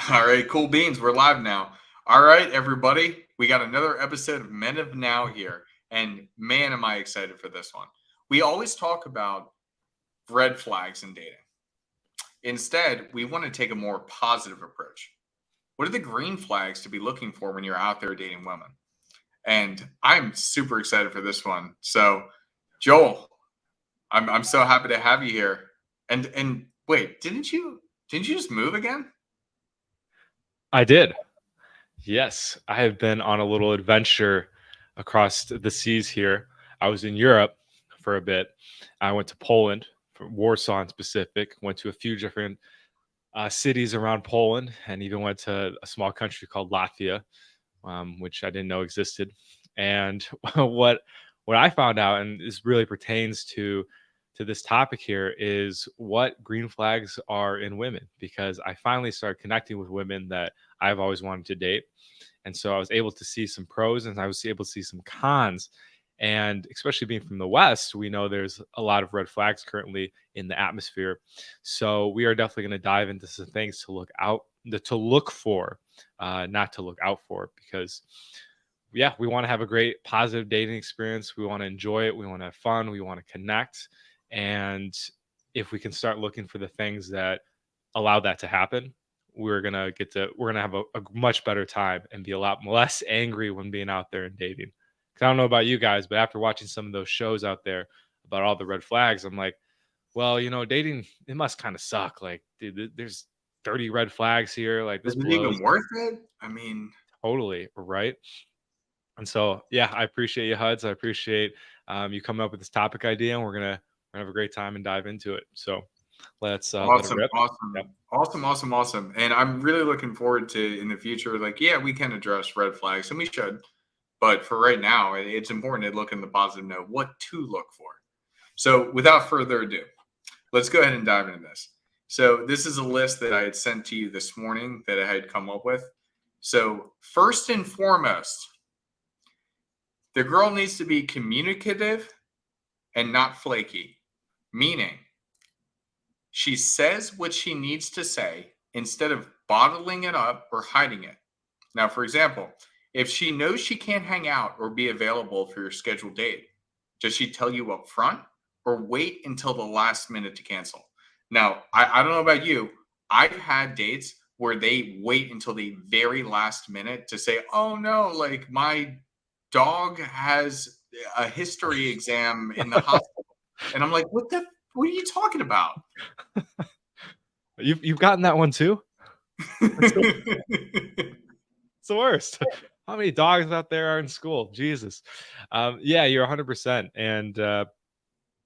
All right, cool beans. We're live now. All right, everybody. We got another episode of Men of Now here. And man, am I excited for this one. We always talk about red flags in dating. Instead, we want to take a more positive approach. What are the green flags to be looking for when you're out there dating women? And I'm super excited for this one. So, Joel, I'm so happy to have you here. And wait, didn't you just move again? I did. Yes, I have been on a little adventure across the seas here. I was in Europe for a bit. I went to Poland, from Warsaw in specific, went to a few different cities around Poland, and even went to a small country called Latvia, which I didn't know existed. And what I found out, and this really pertains to this topic here, is what green flags are in women, because I finally started connecting with women that I've always wanted to date. And so I was able to see some pros and I was able to see some cons. And especially being from the West, we know there's a lot of red flags currently in the atmosphere. So we are definitely going to dive into some things to look for, not to look out for, because yeah, we want to have a great positive dating experience. We want to enjoy it. We want to have fun. We want to connect. And if we can start looking for the things that allow that to happen, we're gonna have a much better time and be a lot less angry when being out there and dating. Because I don't know about you guys, but after watching some of those shows out there about all the red flags, I'm like, well, dating, it must kind of suck. Like, dude, there's 30 red flags here. Like, this Is it blows. even worth it? I mean, Totally, right? And so, yeah, I appreciate you, Huds. I appreciate you coming up with this topic idea, and we're gonna have a great time and dive into it. So let's let it awesome, rip. Yep. awesome, awesome, awesome, awesome. And I'm really looking forward to in the future. Like, yeah, we can address red flags, and we should. But for right now, it's important to look in the positive note, what to look for. So, without further ado, let's go ahead and dive into this. So, this is a list that I had sent to you this morning that I had come up with. So, first and foremost, the girl needs to be communicative and not flaky, meaning she says what she needs to say instead of bottling it up or hiding it. Now, for example, if she knows she can't hang out or be available for your scheduled date, does she tell you up front or wait until the last minute to cancel? Now, I don't know about you. I've had dates where they wait until the very last minute to say, oh no, like my dog has a history exam in the hospital. And I'm like, what are you talking about? You've gotten that one too. It's the worst. How many dogs out there are in school? Jesus. Yeah, you're 100%. And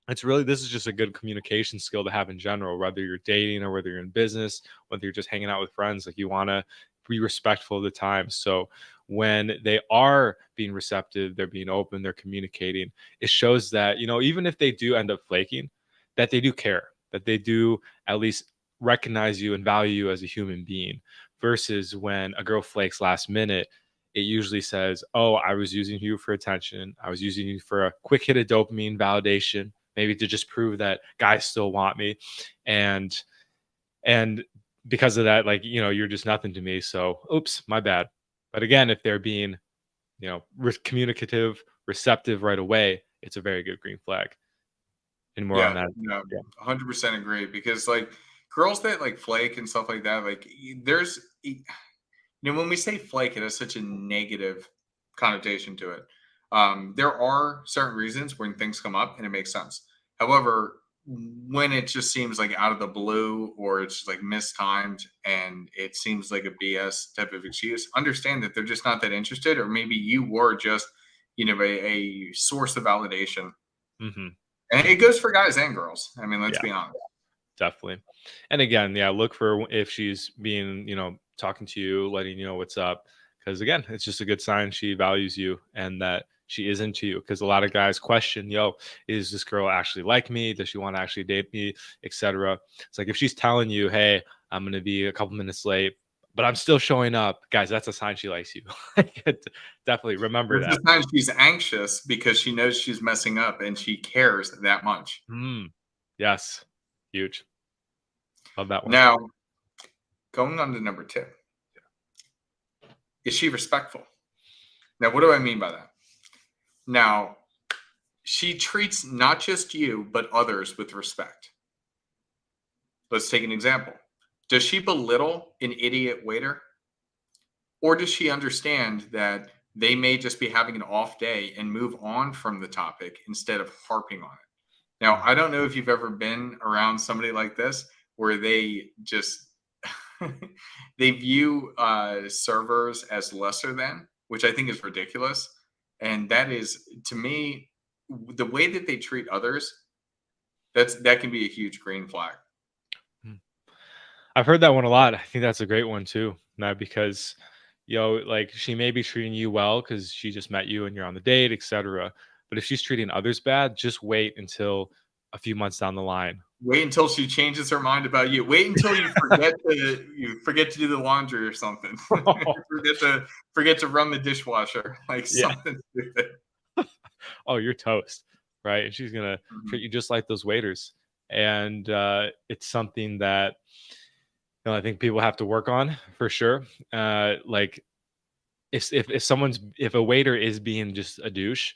this is just a good communication skill to have in general, whether you're dating or whether you're in business, whether you're just hanging out with friends. Like, you want to be respectful of the time. So when they are being receptive, they're being open, they're communicating, it shows that, even if they do end up flaking, that they do care, that they do at least recognize you and value you as a human being. Versus when a girl flakes last minute, it usually says, oh, I was using you for attention. I was using you for a quick hit of dopamine validation, maybe to just prove that guys still want me. And because of that, like, you're just nothing to me. So, oops, my bad. But again, if they're being, communicative, receptive right away, it's a very good green flag. And more on Yeah, that. no, Yeah. 100% agree because like girls that like flake and stuff like that, like there's, when we say flake, it has such a negative connotation to it. There are certain reasons when things come up and it makes sense. However, when it just seems like out of the blue or it's just like mistimed and it seems like a BS type of excuse, understand that they're just not that interested, or maybe you were just, a source of validation. Mm-hmm. And it goes for guys and girls. I mean, let's Yeah, be honest. definitely. And again, yeah, look for if she's being, talking to you, letting you know what's up. Because again, it's just a good sign she values you and that she is into you. Because a lot of guys question, yo, is this girl actually like me? Does she want to actually date me, etc.? It's like, if she's telling you, hey, I'm going to be a couple minutes late, but I'm still showing up, guys, that's a sign she likes you. Definitely remember There's that. the time she's anxious because she knows she's messing up and she cares that much. Yes, huge. Love that one. Now, going on to number two. is she respectful? Now, what do I mean by that? Now, she treats not just you, but others with respect. Let's take an example. Does she belittle an idiot waiter? Or does she understand that they may just be having an off day and move on from the topic instead of harping on it? Now, I don't know if you've ever been around somebody like this where they just they view servers as lesser than, which I think is ridiculous. And that is, to me, the way that they treat others. That can be a huge green flag. Mm. I've heard that one a lot. I think that's a great one too. Not because, like she may be treating you well because she just met you and you're on the date, etc. But if she's treating others bad, just wait until a few months down the line. Wait until she changes her mind about you. Wait until you forget to do the laundry or something. forget to run the dishwasher, like Yeah. something stupid. Oh, you're toast, right? And she's gonna treat you just like those waiters. And it's something that I think people have to work on for sure. Like if a waiter is being just a douche,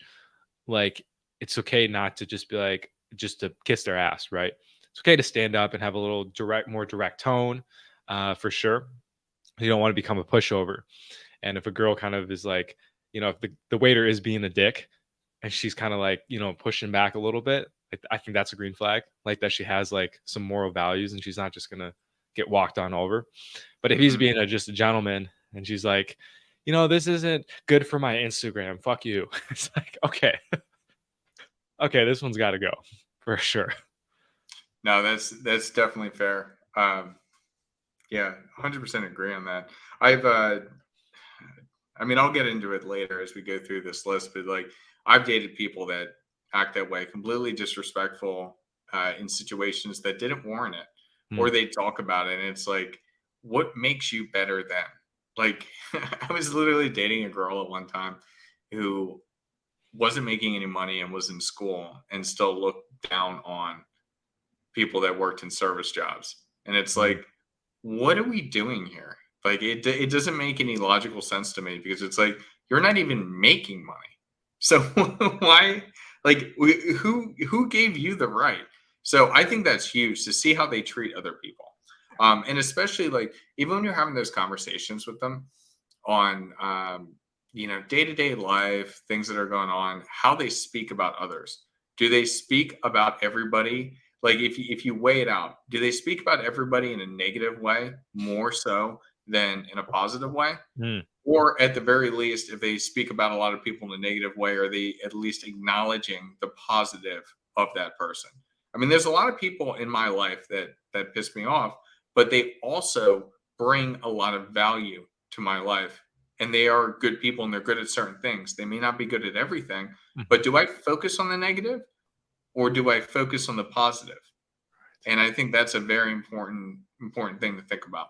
like it's okay not to just be like just to kiss their ass, right? It's okay to stand up and have a little more direct tone, for sure. You don't want to become a pushover. And if a girl kind of is like, if the waiter is being a dick and she's kind of like, pushing back a little bit, I think that's a green flag. Like that she has like some moral values and she's not just gonna get walked on over. But if he's being just a gentleman and she's like, this isn't good for my Instagram, fuck you. It's like, okay, this one's got to go for sure. No, that's definitely fair. Yeah, 100% agree on that. I mean, I'll get into it later as we go through this list, but like I've dated people that act that way, completely disrespectful in situations that didn't warrant it, or they talk about it, and it's like, what makes you better than? Like, I was literally dating a girl at one time who wasn't making any money and was in school and still looked down on people that worked in service jobs. And it's like, what are we doing here? Like it doesn't make any logical sense to me because it's like you're not even making money. So why like who gave you the right? So I think that's huge to see how they treat other people. And especially like even when you're having those conversations with them on day-to-day life, things that are going on, how they speak about others. Do they speak about everybody? Like if you weigh it out, do they speak about everybody in a negative way more so than in a positive way? Or at the very least, if they speak about a lot of people in a negative way, are they at least acknowledging the positive of that person? I mean, there's a lot of people in my life that piss me off, but they also bring a lot of value to my life. And they are good people and they're good at certain things. They may not be good at everything, but do I focus on the negative or do I focus on the positive? And I think that's a very important thing to think about.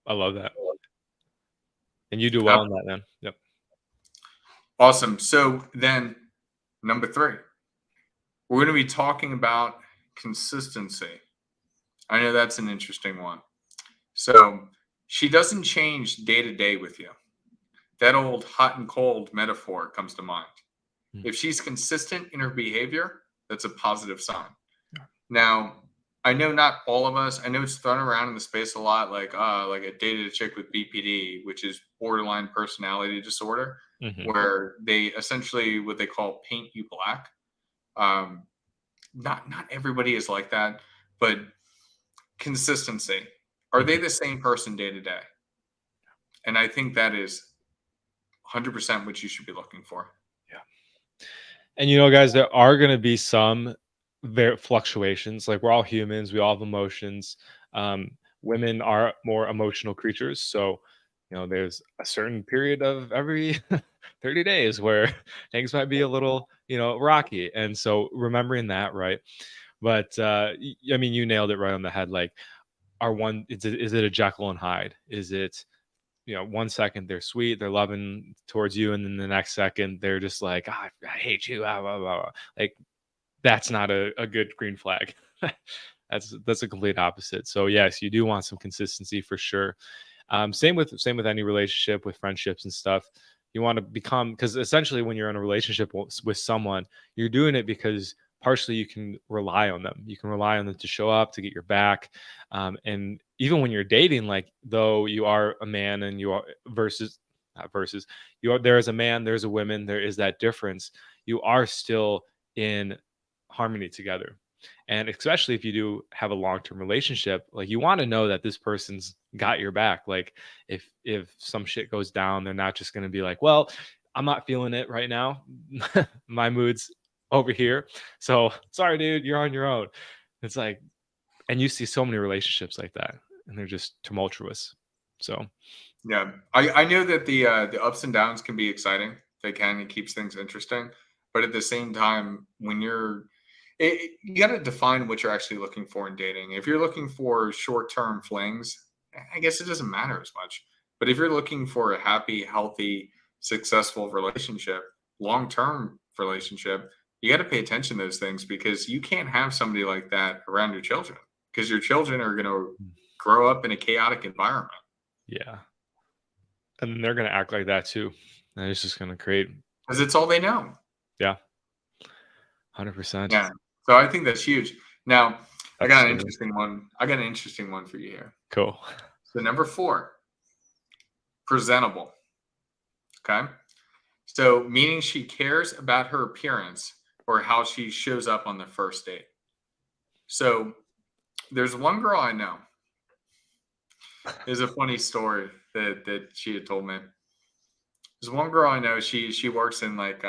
I love that. And you do well on that, man. Yep. Awesome. So then number 3, we're going to be talking about consistency. I know that's an interesting one. So she doesn't change day to day with you. That old hot and cold metaphor comes to mind. If she's consistent in her behavior, that's a positive sign. Now, I know not all of us, I know it's thrown around in the space a lot, like I dated a chick with BPD, which is borderline personality disorder, where they essentially what they call paint you black. Not everybody is like that, but consistency. Are they the same person day to day? And I think that is 100% what you should be looking for. Yeah. And guys, there are going to be some fluctuations. Like we're all humans, we all have emotions. Women are more emotional creatures, so there's a certain period of every 30 days where things might be a little rocky, and so remembering that, right? But I mean, you nailed it right on the head. Like, is it a Jekyll and Hyde? Is it 1 second they're sweet, they're loving towards you, and then the next second they're just like, I hate you, blah, blah, blah. Like that's not a good green flag. That's a complete opposite. So yes, you do want some consistency for sure. Same with any relationship, with friendships and stuff. You want to become, because essentially when you're in a relationship with someone, you're doing it because partially you can rely on them. You can rely on them to show up, to get your back. And even when you're dating, like, though you are a man and you are versus not versus you are, there is a man, there's a woman, there is that difference. You are still in harmony together. And especially if you do have a long-term relationship, like, you want to know that this person's got your back. Like, if some shit goes down, they're not just going to be like, well, I'm not feeling it right now. My mood's over here. So sorry, dude, you're on your own. It's like, and you see so many relationships like that, and they're just tumultuous. So Yeah, I know that the ups and downs can be exciting. They can. It keeps things interesting, but at the same time, when you got to define what you're actually looking for in dating. If you're looking for short term flings, I guess it doesn't matter as much. But if you're looking for a happy, healthy, successful relationship, long term relationship, you got to pay attention to those things, because you can't have somebody like that around your children, because your children are going to grow up in a chaotic environment. yeah, and then they're gonna act like that too, and it's just gonna create, Because it's all they know. yeah, 100%. Yeah. So I think that's huge. Now, I got an Absolutely. interesting one. I got an interesting one for you here. Cool. So number 4, presentable. Okay. So meaning she cares about her appearance or how she shows up on the first date. So there's one girl I know. There's a funny story that she had told me. There's one girl I know. She works in like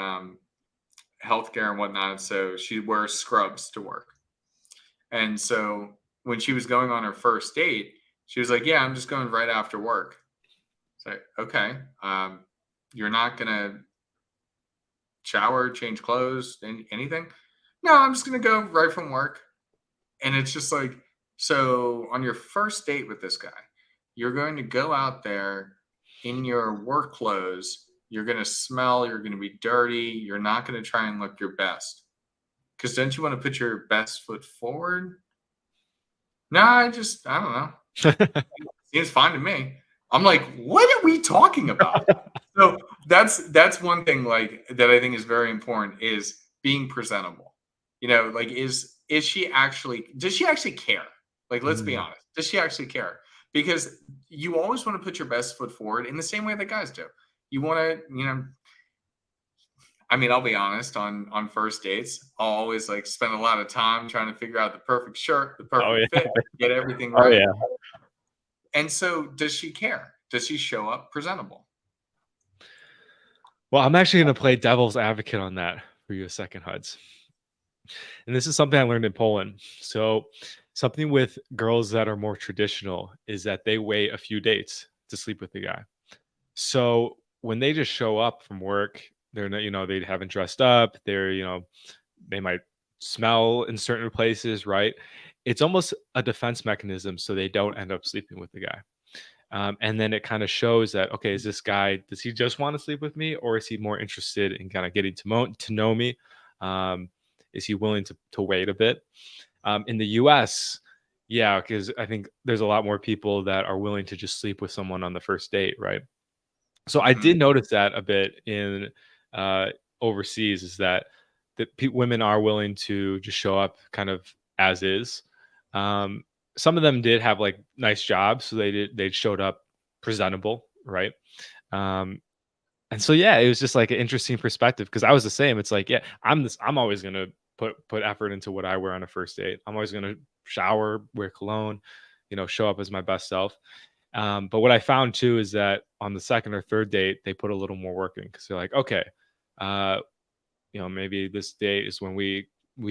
healthcare and whatnot. So she wears scrubs to work. And so when she was going on her first date, she was like, "Yeah, I'm just going right after work." It's like, okay, you're not gonna shower, change clothes, anything? No, I'm just gonna go right from work. And it's just like, so on your first date with this guy, you're going to go out there in your work clothes. You're gonna smell. You're gonna be dirty. You're not gonna try and look your best, because don't you want to put your best foot forward? No, I don't know. Seems fine to me. I'm like, what are we talking about? So that's one thing, like, that I think is very important, is being presentable. Like, is she actually, does she actually care? Like, let's be Mm. honest. Does she actually care? Because you always want to put your best foot forward in the same way that guys do. You want to, I mean, I'll be honest, on first dates, I'll always like spend a lot of time trying to figure out the perfect shirt, the Oh perfect yeah. fit, get everything Oh right. yeah. And so, does she care? Does she show up presentable? Well, I'm actually gonna play devil's advocate on that for you a second, Huds. And this is something I learned in Poland. So, something with girls that are more traditional is that they wait a few dates to sleep with the guy. So, when they just show up from work, they're not, they haven't dressed up. They might smell in certain places, right? It's almost a defense mechanism so they don't end up sleeping with the guy. And then it kind of shows that, okay, is this guy, does he just want to sleep with me, or is he more interested in kind of getting to know me? Um, is he willing to wait a bit? In the US, yeah, because I think there's a lot more people that are willing to just sleep with someone on the first date, right? So I did Mhm. notice that a bit in uh, overseas, is that women are willing to just show up kind of as is. Um, some of them did have like nice jobs, so they showed up presentable, right? Um, and so yeah, it was just like an interesting perspective, because I was the same. It's like, yeah, I'm always gonna put effort into what I wear on a first date. I'm always gonna shower, wear cologne, show up as my best self. But what I found too is that on the second or third date, they put a little more work in, because they're like, okay, uh, maybe this date is when we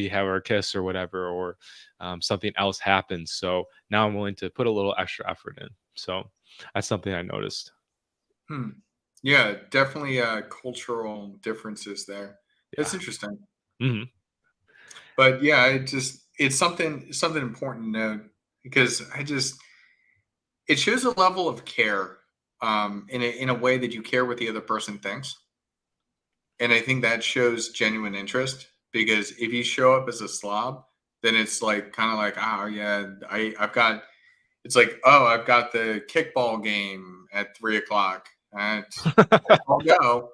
have our kiss or whatever, or something else happens. So now I'm willing to put a little extra effort in. So that's something I noticed. Hmm. Yeah, definitely cultural differences there. That's Yeah. interesting. Hmm. But yeah, it's something important to note, because it shows a level of care, in a way that you care what the other person thinks. And I think that shows genuine interest, because if you show up as a slob, then it's like kind of like, oh yeah, I've got, It's like, oh, I've got the kickball game at 3 o'clock. And I'll go.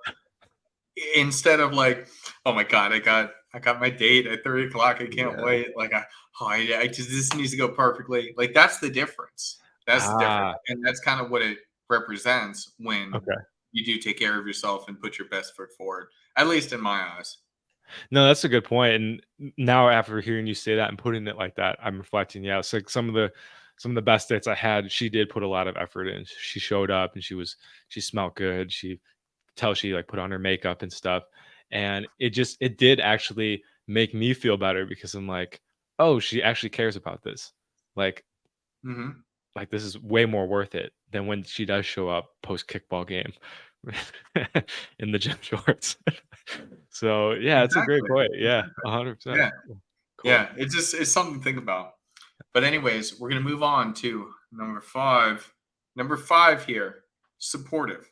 Instead of like, oh my god, I got my date at 3 o'clock. I can't Yeah. wait. Like I just this needs to go perfectly. Like that's the difference. That's the difference, Ah, and that's kind of what it represents when okay. you do take care of yourself and put your best foot forward. At least in my eyes. No, that's a good point. And now after hearing you say that and putting it like that, I'm reflecting. Yeah, it's like some of the best dates I had. She did put a lot of effort in. She showed up and she smelled good. She like put on her makeup and stuff, and it did actually make me feel better because I'm like, oh, she actually cares about this. Like Hmm. like this is way more worth it than when she does show up post kickball game in the gym shorts. So yeah, it's a great Exactly. point. Yeah, Exactly. 100%. Yeah. Cool. Yeah. It's something to think about. But anyways, we're gonna move on to number five. Number five here, supportive.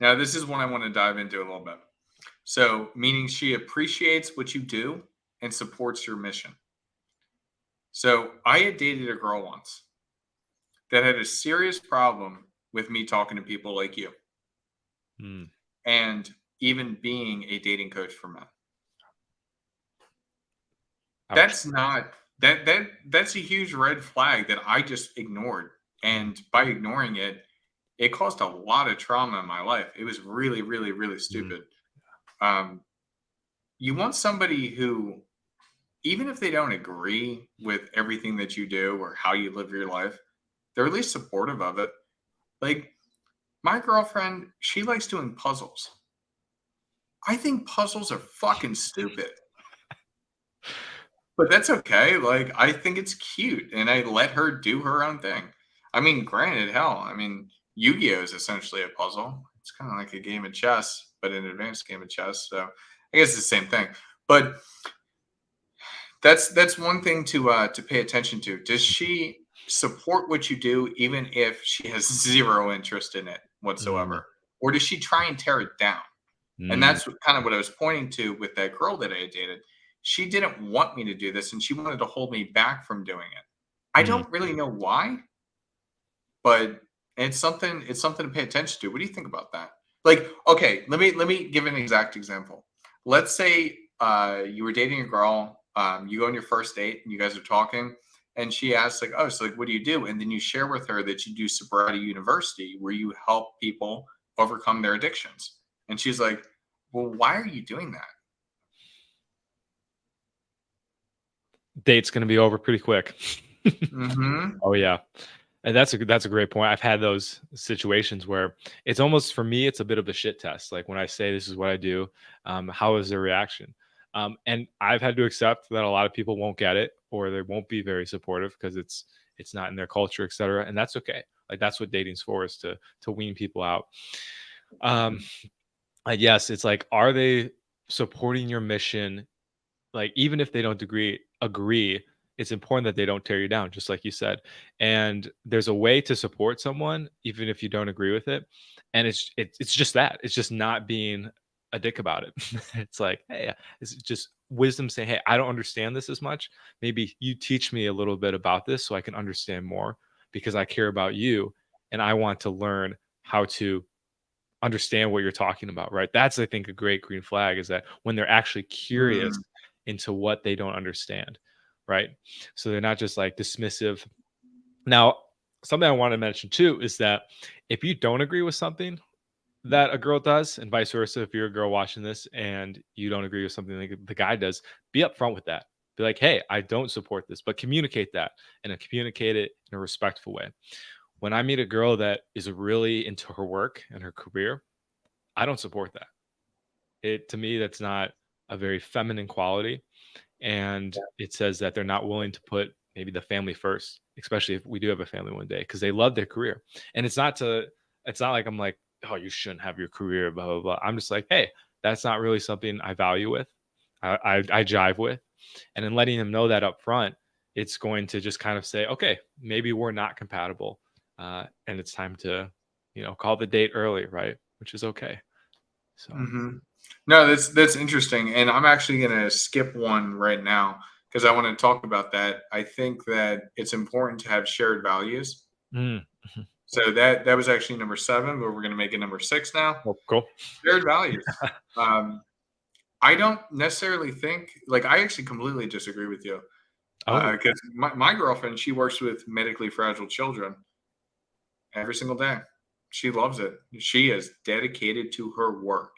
Now, this is one I want to dive into a little bit. So, meaning she appreciates what you do and supports your mission. So, I had dated a girl once that had a serious problem with me talking to people like you Mm, and even being a dating coach for men. ouch. That's not that's a huge red flag that I just ignored. Mm, And by ignoring it, it caused a lot of trauma in my life. It was really, really, really mm, stupid. Um, you want somebody who, even if they don't agree with everything that you do or how you live your life, they're at least supportive of it. Like my girlfriend, she likes doing puzzles. I think puzzles are fucking stupid, but that's okay. Like I think it's cute and I let her do her own thing. I mean, granted, hell, I mean, Yu-Gi-Oh is essentially a puzzle. It's kind of like a game of chess, but an advanced game of chess. So I guess it's the same thing. But that's one thing to pay attention to. Does she support what you do even if she has zero interest in it mm, whatsoever? Or does she try and tear it down? And mm, that's kind of what I was pointing to with that girl that I had dated. She didn't want me to do this and she wanted to hold me back from doing it. I mm. don't really know why, but it's something to pay attention to. What do you think about that? Like, okay, let me give an exact example. Let's say you were dating a girl, you go on your first date and you guys are talking, and she asks like, "Oh, so like, what do you do?" And then you share with her that you do sobriety university, where you help people overcome their addictions. And she's like, "Well, why are you doing that?" Date's gonna be over pretty quick. Mm-hmm. Oh yeah. And that's a great point. I've had those situations where it's almost for me, it's a bit of a shit test. Like when I say this is what I do, how is their reaction? And I've had to accept that a lot of people won't get it or they won't be very supportive because it's not in their culture, etc. And that's okay. Like that's what dating's for is to wean people out. Um, yes, it's like, are they supporting your mission like, even if they don't agree, it's important that they don't tear you down, just like you said. And there's a way to support someone even if you don't agree with it. And it's just that. It's just not being a dick about it. It's like, hey, it's just wisdom saying, hey, I don't understand this as much. Maybe you teach me a little bit about this so I can understand more because I care about you and I want to learn how to understand what you're talking about, right? That's, I think, a great green flag is that when they're actually curious Mm-hmm. into what they don't understand, right? So they're not just like dismissive. Now, something I want to mention too is that if you don't agree with something that a girl does, and vice versa, if you're a girl watching this and you don't agree with something that the guy does, be upfront with that. Be like, hey, I don't support this, but communicate that and then communicate it in a respectful way. When I meet a girl that is really into her work and her career, I don't support that. It to me, that's not a very feminine quality. And it says that they're not willing to put maybe the family first, especially if we do have a family one day, because they love their career. And it's not like I'm like, oh, you shouldn't have your career, blah, blah, blah. I'm just like, hey, that's not really something I value with. I jive with. And in letting them know that up front, it's going to just kind of say, okay, maybe we're not compatible. And it's time to, call the date early, right? Which is okay. So Mm-hmm. No, that's interesting, and I'm actually gonna skip one right now because I want to talk about that. I think that it's important to have shared values. Mm. So that was actually number 7, but we're going to make it number 6 now. Well, cool. Shared values. I don't necessarily think, like, I actually completely disagree with you. Oh, Because my girlfriend, she works with medically fragile children every single day. She loves it. She is dedicated to her work.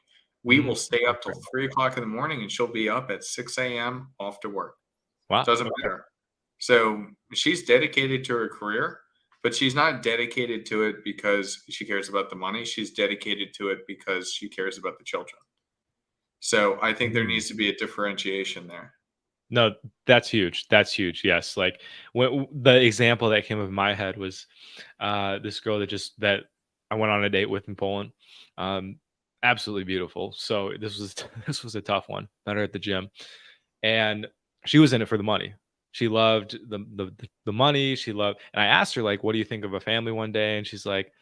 We mm, will stay up till okay. 3 o'clock in the morning, and she'll be up at 6 a.m. off to work. Wow. Doesn't Okay. matter. So she's dedicated to her career, but she's not dedicated to it because she cares about the money. She's dedicated to it because she cares about the children. So I think there Mm. needs to be a differentiation there. No, that's huge. That's huge. Yes. Like when the example that came up in my head was this girl that I went on a date with in Poland. Um, absolutely beautiful. So this was this was a tough one. Met her at the gym, and she was in it for the money. She loved the money. She loved, and I asked her like, "What do you think of a family one day?" And she's like,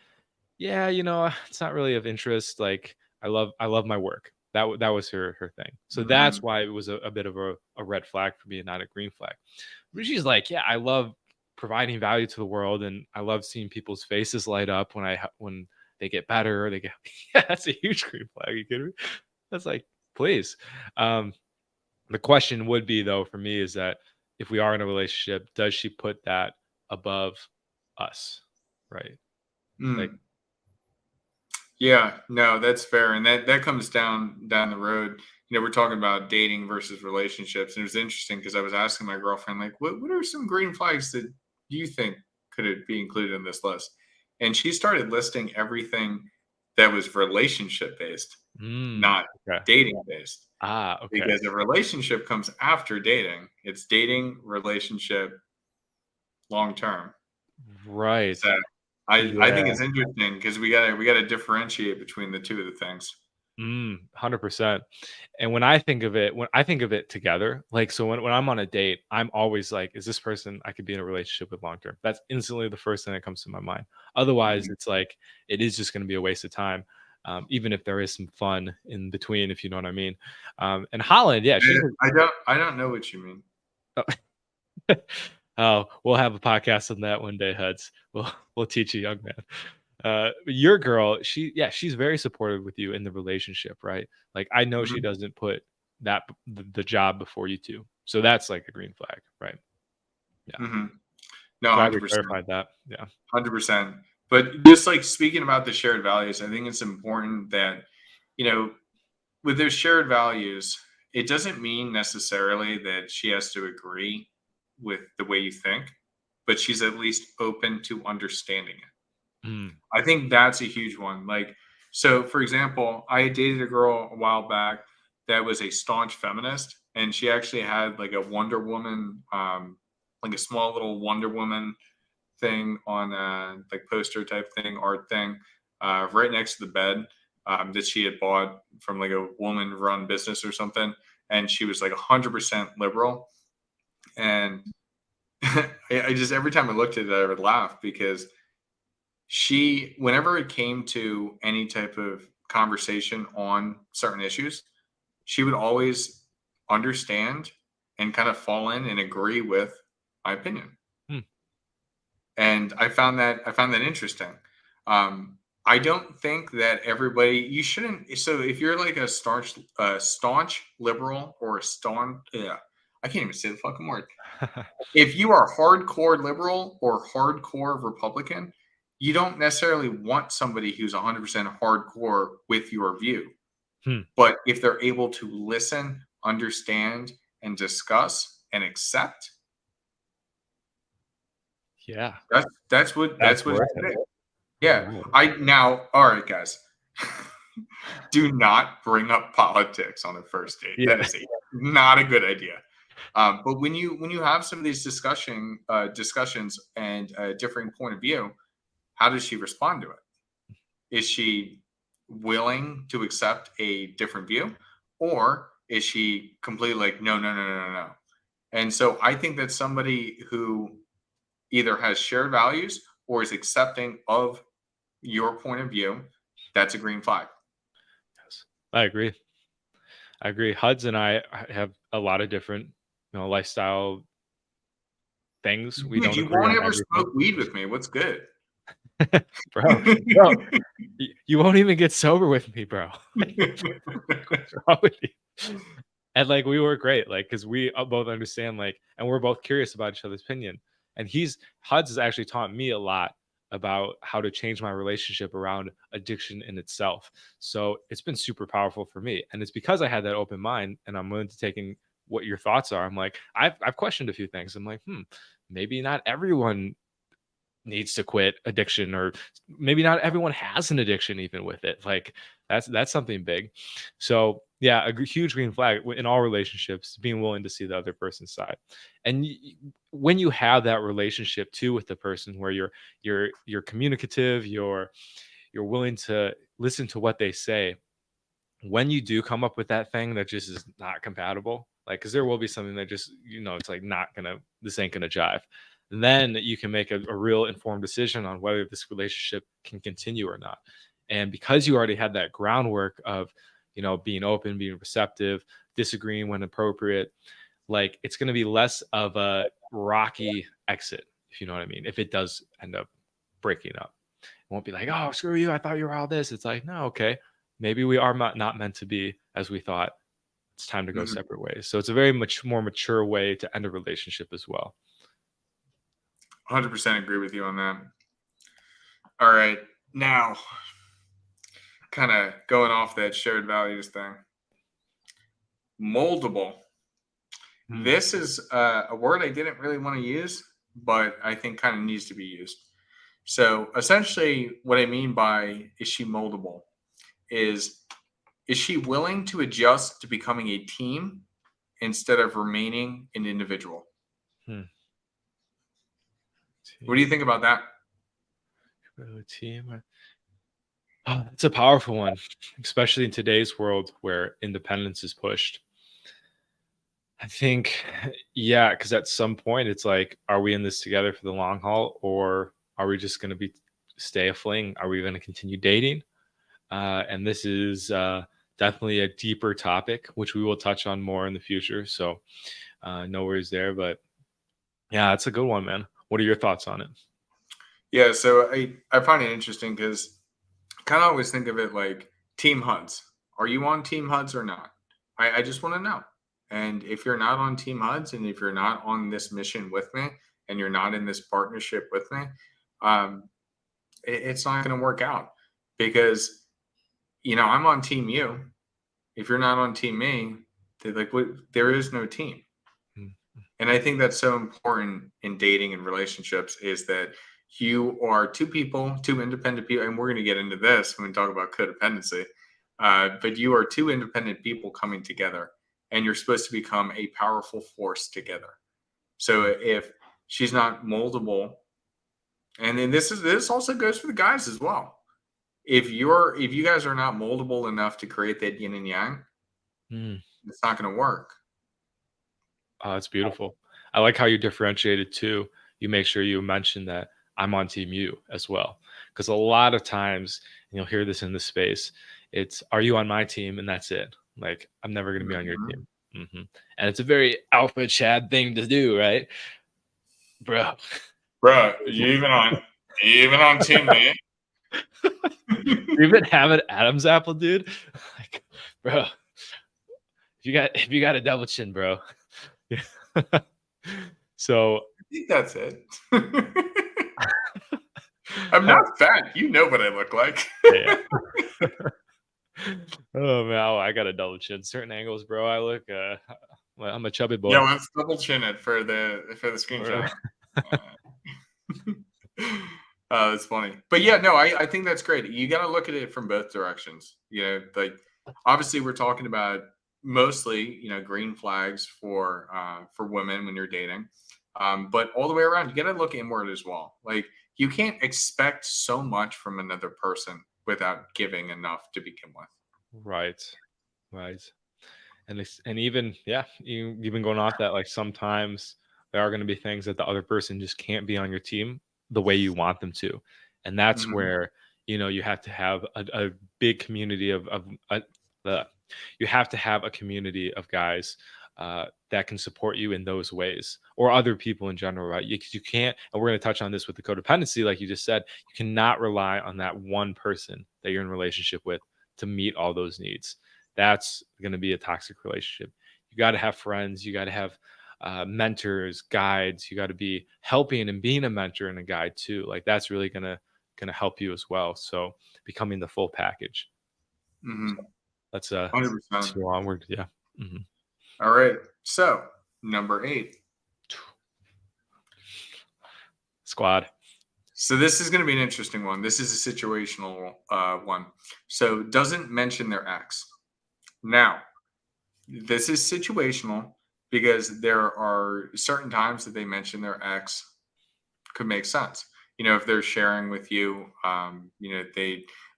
yeah, it's not really of interest. Like I love my work. That was her thing. So that's Mhm. why it was a bit of a red flag for me and not a green flag. But she's like, yeah, I love providing value to the world, and I love seeing people's faces light up when they get better or they get. Yeah, that's a huge green flag. Are you kidding me? That's like, please. Um, the question would be though for me is that if we are in a relationship, does she put that above us? Right? Like, Mm. Yeah, no, that's fair, and that comes down the road. We're talking about dating versus relationships, and it was interesting because I was asking my girlfriend, like, what are some green flags that you think could it be included in this list? And she started listing everything that was relationship based, mm, not okay. dating based, Okay. because a relationship comes after dating. It's dating, relationship, long term. Right. So I think Yeah. it's interesting because we gotta differentiate between the two of the things. 100%. And when I think of it together, like, so when I'm on a date, I'm always like, is this person I could be in a relationship with long term? That's instantly the first thing that comes to my mind. Otherwise, Mhm. it's like, it is just going to be a waste of time. Even if there is some fun in between, if you know what I mean. And Holland, yeah, she's I don't know what you mean. a, oh, we'll have a podcast on that one day, Huds. We'll teach a young man. Your girl, she's very supportive with you in the relationship, right? Like I know she Mhm, doesn't put the job before you two, so that's like a green flag, right? Yeah, mhm. No, glad we 100%, clarified that. Yeah. 100%. But just, like, speaking about the shared values, I think it's important that, you know, with those shared values, it doesn't mean necessarily that she has to agree with the way you think, but she's at least open to understanding it. Mm. I think that's a huge one. Like, so for example, I dated a girl a while back that was a staunch feminist, and she actually had like a Wonder Woman, like a small little Wonder Woman thing on a like poster type thing, art thing, right next to the bed that she had bought from like a woman run business or something. And she was like 100% liberal. And I just, every time I looked at it, I would laugh because whenever it came to any type of conversation on certain issues, she would always understand and kind of fall in and agree with my opinion. Mm. And I found that interesting. I don't think that everybody you shouldn't. So if you're like a staunch liberal or a staunch, yeah, I can't even say the fucking word. If you are hardcore liberal or hardcore Republican, you don't necessarily want somebody who's 100% hardcore with your view. Hmm. But if they're able to listen, understand, and discuss and accept, Yeah, that's what that's that's what it worth should be. it. Yeah. Right. All right, guys. Do not bring up politics on a first date. Yeah. That is not a good idea. But when you have some of these discussions and a differing point of view, how does she respond to it? Is she willing to accept a different view, or is she completely like no, no, no, no, no, no? And so I think that somebody who either has shared values or is accepting of your point of view, that's a green flag. Yes. I agree. Huds and I have a lot of different lifestyle things. We Dude, don't you agree won't on ever everything. smoke weed with me. What's good? Bro, you won't even get sober with me, bro. What's wrong with you? And like we work great, like because we both understand, like, and we're both curious about each other's opinion. And Huds has actually taught me a lot about how to change my relationship around addiction in itself. So it's been super powerful for me, and it's because I had that open mind, and I'm willing to take in what your thoughts are. I'm like, I've questioned a few things. I'm like, maybe not everyone needs to quit addiction, or maybe not everyone has an addiction even with it. Like that's something big. So yeah, huge green flag in all relationships, being willing to see the other person's side. And when you have that relationship too with the person where you're communicative, you're willing to listen to what they say, when you do come up with that thing that just is not compatible, like, because there will be something that just, it's like not gonna, this ain't gonna jive, then you can make a real informed decision on whether this relationship can continue or not. And because you already had that groundwork of, being open, being receptive, disagreeing when appropriate, like it's going to be less of a rocky exit, if you know what I mean, if it does end up breaking up. It won't be like, oh, screw you, I thought you were all this. It's like, no, okay, maybe we are not meant to be as we thought. It's time to go Mhm. separate ways. So it's a very much more mature way to end a relationship as well. 100% agree with you on that. All right. Now, kind of going off that shared values thing. Moldable. Hmm. This is a word I didn't really want to use, but I think kind of needs to be used. So essentially, what I mean by is she moldable is she willing to adjust to becoming a team instead of remaining an individual? Hmm. What do you think about that? Team. Oh, it's a powerful one, especially in today's world where independence is pushed. I think, yeah, because at some point it's like, are we in this together for the long haul, or are we just going to stay a fling? Are we going to continue dating? And this is definitely a deeper topic, which we will touch on more in the future. So no worries there. But yeah, it's a good one, man. What are your thoughts on it? Yeah, so I find it interesting because kind of always think of it like team HUDs. Are you on team HUDs or not? I just want to know. And if you're not on team HUDs and if you're not on this mission with me and you're not in this partnership with me, um, it's not going to work out because, I'm on team you. If you're not on team me, there is no team. Mm. And I think that's so important in dating and relationships is that you are two people, two independent people, and we're going to get into this when we talk about codependency. But you are two independent people coming together, and you're supposed to become a powerful force together. So if she's not moldable, and then this also goes for the guys as well. If you guys are not moldable enough to create that yin and yang, Mm. it's not going to work. Oh, it's beautiful. I like how you differentiated too. You make sure you mention that I'm on team you as well. Because a lot of times, and you'll hear this in the space, it's, are you on my team? And that's it. Like, I'm never going to be on your Mhm. team. And it's a very alpha Chad thing to do, right? Bro. Bro, you even on team me? You even have an Adam's apple, dude? Like, bro, if you got a double chin, bro. So I think that's it. I'm not fat. You know what I look like. yeah. Oh man, I got a double chin. Certain angles, bro. I look well, I'm a chubby boy. Yeah, let's double chin it for the screenshot. That's funny. But yeah, no, I think that's great. You got to look at it from both directions. Like obviously we're talking about mostly, green flags for women when you're dating. But all the way around, you got to look inward as well. Like you can't expect so much from another person without giving enough to begin with. Right. Right. And even, yeah, you've been going off that, like, sometimes there are going to be things that the other person just can't be on your team the way you want them to. And that's Mhm. where, you have to have a big community of you have to have a community of guys that can support you in those ways, or other people in general, right? You can't, and we're going to touch on this with the codependency, like you just said, you cannot rely on that one person that you're in a relationship with to meet all those needs. That's going to be a toxic relationship. You got to have friends, you got to have mentors, guides, you got to be helping and being a mentor and a guide too. Like that's really gonna help you as well. So becoming the full package. Mm-hmm. Let's 100%. go onward. Yeah. Mm-hmm. All right. So number 8. Squad. So this is going to be an interesting one. This is a situational one. So doesn't mention their ex. Now, this is situational because there are certain times that they mention their ex could make sense. If they're sharing with you,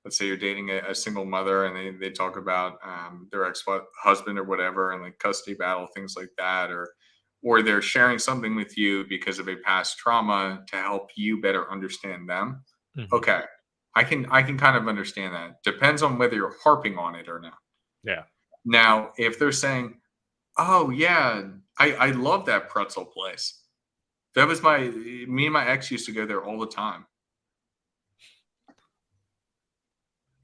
let's say you're dating a single mother and they talk about their ex-husband or whatever, and like custody battle, things like that, or they're sharing something with you because of a past trauma to help you better understand them. Mm-hmm. Okay. I can kind of understand that. Depends on whether you're harping on it or not. Yeah. Now, if they're saying, "Oh yeah, I love that pretzel place. That was me and my ex used to go there all the time."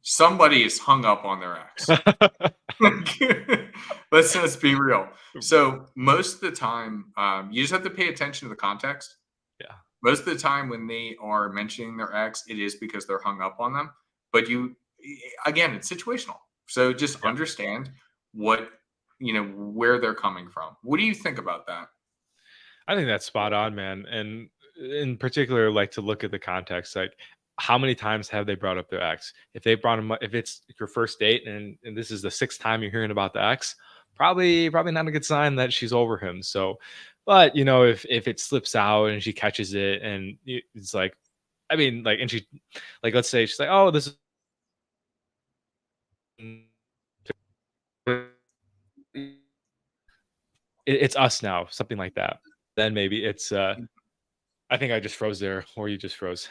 Somebody is hung up on their ex. Let's be real. So most of the time, you just have to pay attention to the context. Yeah. Most of the time when they are mentioning their ex, it is because they're hung up on them. But again, it's situational. So just Yeah. understand where they're coming from. What do you think about that? I think that's spot on, man. And in particular, like to look at the context, like how many times have they brought up their ex? If they brought him up, if it's your first date and this is the 6th time you're hearing about the ex, probably not a good sign that she's over him. So, but if it slips out and she catches it and it's like, I mean, like, and she, like, let's say she's like, oh, this is it's us now, something like that. Then maybe it's I think I just froze there, or you just froze.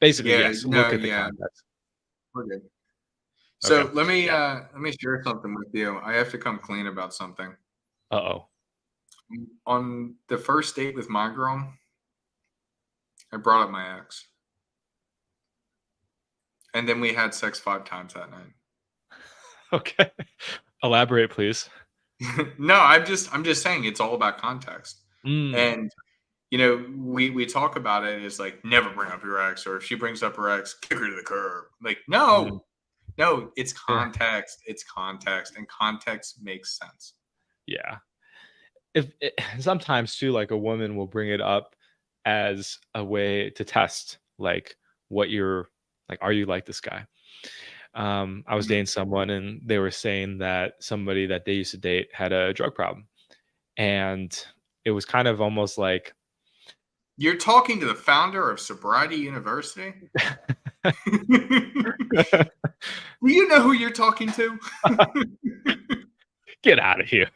Basically, Yeah, yes. no, Look at the yeah, context. we're good. Okay. So let me Yeah. share something with you. I have to come clean about something. Uh-oh. On the first date with my girl, I brought up my ex, and then we had sex 5 times that night. Okay. Elaborate, please. No, I'm just saying it's all about context. Mm. And we talk about it as like never bring up your ex, or if she brings up her ex, kick her to the curb. Like Mm. no, it's Yeah. context. It's context, and context makes sense. Yeah. Sometimes too, like a woman will bring it up as a way to test, like what you're like, are you like this guy? I was Mhm. dating someone and they were saying that somebody that they used to date had a drug problem. And it was kind of almost like You're talking to the founder of Sobriety University. Do you know who you're talking to? get out of here.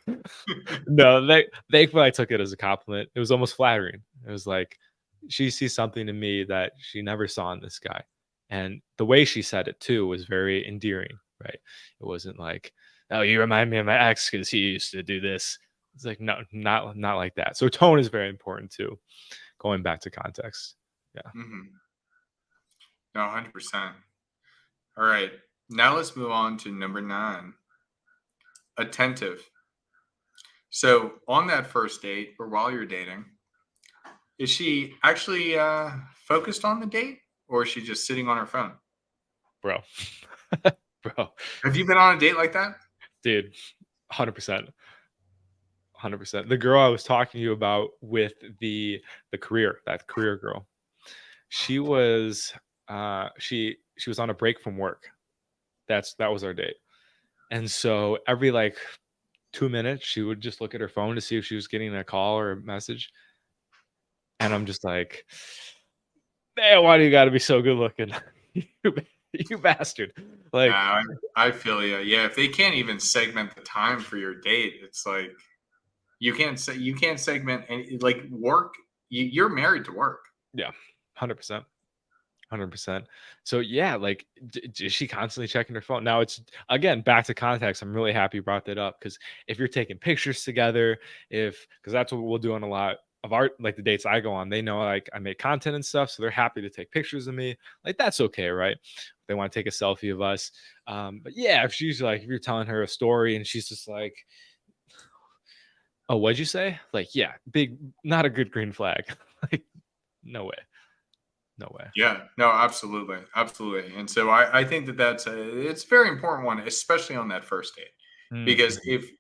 No, they probably took it as a compliment. It was almost flattering. It was like she sees something in me that she never saw in this guy. And the way she said it too was very endearing, right? It wasn't like, "Oh, you remind me of my ex because he used to do this." It's like, no, not like that. So tone is very important too. Going back to context. Yeah. Mhm. No, 100%. All right. Now let's move on to number 9. Attentive. So on that first date or while you're dating, is she actually focused on the date, or is she just sitting on her phone? Bro. Bro. Have you been on a date like that? Dude, 100%. 100%. The girl I was talking to you about with the career, that career girl, she was she was on a break from work. That was our date. And so every like 2 minutes she would just look at her phone to see if she was getting a call or a message. And I'm just like, man, why do you gotta be so good looking? you, you bastard. Like, Nah, I feel you. Yeah, if they can't even segment the time for your date, it's like you can't segment any like work. You're married to work. yeah, 100%. 100%. So yeah, like, is she constantly checking her phone? Now it's again back to context. I'm really happy you brought that up because if you're taking pictures together, if because that's what we'll do on a lot of our like the dates I go on, they know like I make content and stuff, so they're happy to take pictures of me. Like that's okay, right? They want to take a selfie of us. But yeah, if she's like, if you're telling her a story and she's just like, "Oh, what'd you say?" Like, yeah, big, not a good green flag. Like, no way, no way. Yeah, no, absolutely, absolutely. And so I think that it's a very important one, especially on that first date, because Mhm. if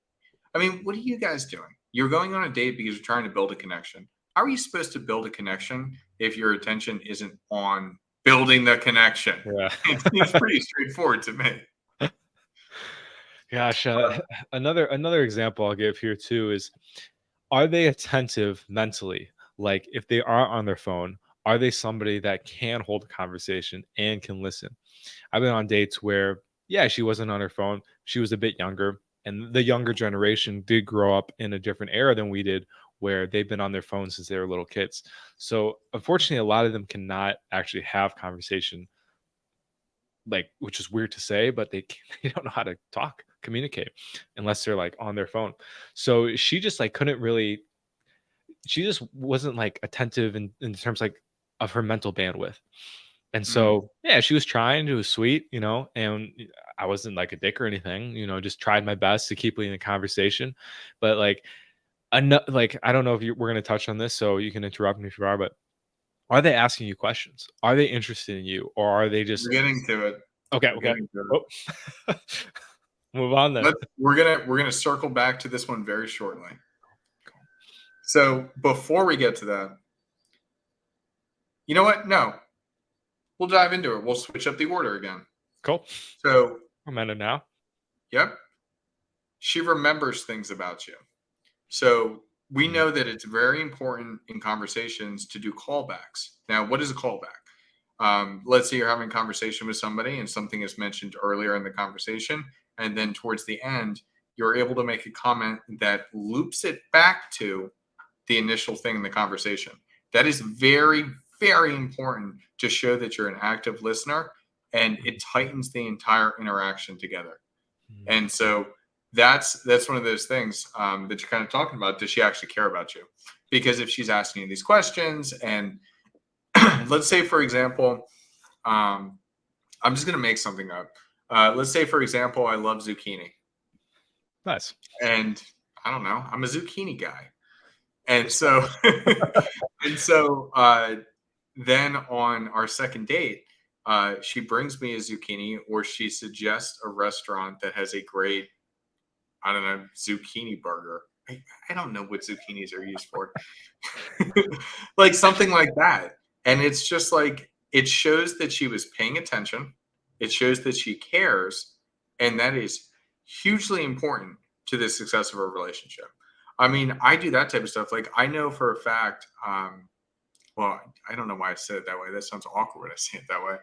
I mean, what are you guys doing? You're going on a date because you're trying to build a connection. How are you supposed to build a connection if your attention isn't on building the connection? Yeah. It seems pretty straightforward to me. Gosh, another example I'll give here too is, are they attentive mentally? Like if they are on their phone, are they somebody that can hold a conversation and can listen? I've been on dates where, yeah, she wasn't on her phone. She was a bit younger, and the younger generation did grow up in a different era than we did, where they've been on their phones since they were little kids. So unfortunately, a lot of them cannot actually have conversation, like, which is weird to say, but they don't know how to talk, communicate unless they're like on their phone. So she just like couldn't really, she just wasn't like attentive in terms like of her mental bandwidth. And Mm. so yeah, she was trying, it was sweet, and I wasn't like a dick or anything, just tried my best to keep leading the conversation. But like like I don't know if we're gonna touch on this, so you can interrupt me if you are, but are they asking you questions? Are they interested in you? Or are they We're just getting to it. okay, We're okay. getting to it. Oh. Move on then. We're gonna circle back to this one very shortly. So before we get to that, you know what? No, we'll dive into it. We'll switch up the order again. Cool. So, I'm in it now. yep, she remembers things about you. So we Mm, know that it's very important in conversations to do callbacks. Now, what is a callback? Let's say you're having a conversation with somebody and something is mentioned earlier in the conversation, and then towards the end, you're able to make a comment that loops it back to the initial thing in the conversation. That is very, very important to show that you're an active listener, and it tightens the entire interaction together. mm, And so that's one of those things that you're kind of talking about. Does she actually care about you? Because if she's asking you these questions, and let's say, for example, um, I'm just going to make something up. Let's say, for example, I love zucchini, nice. and I don't know, I'm a zucchini guy, and so and so then on our second date, she brings me a zucchini, or she suggests a restaurant that has a great, I don't know, zucchini burger. I don't know what zucchinis are used for. Like something like that. And it's just like, it shows that she was paying attention. It shows that she cares. And that is hugely important to the success of a relationship. I mean, I do that type of stuff. Like, I know for a fact, well, I don't know why I said it that way. That sounds awkward when I say it that way.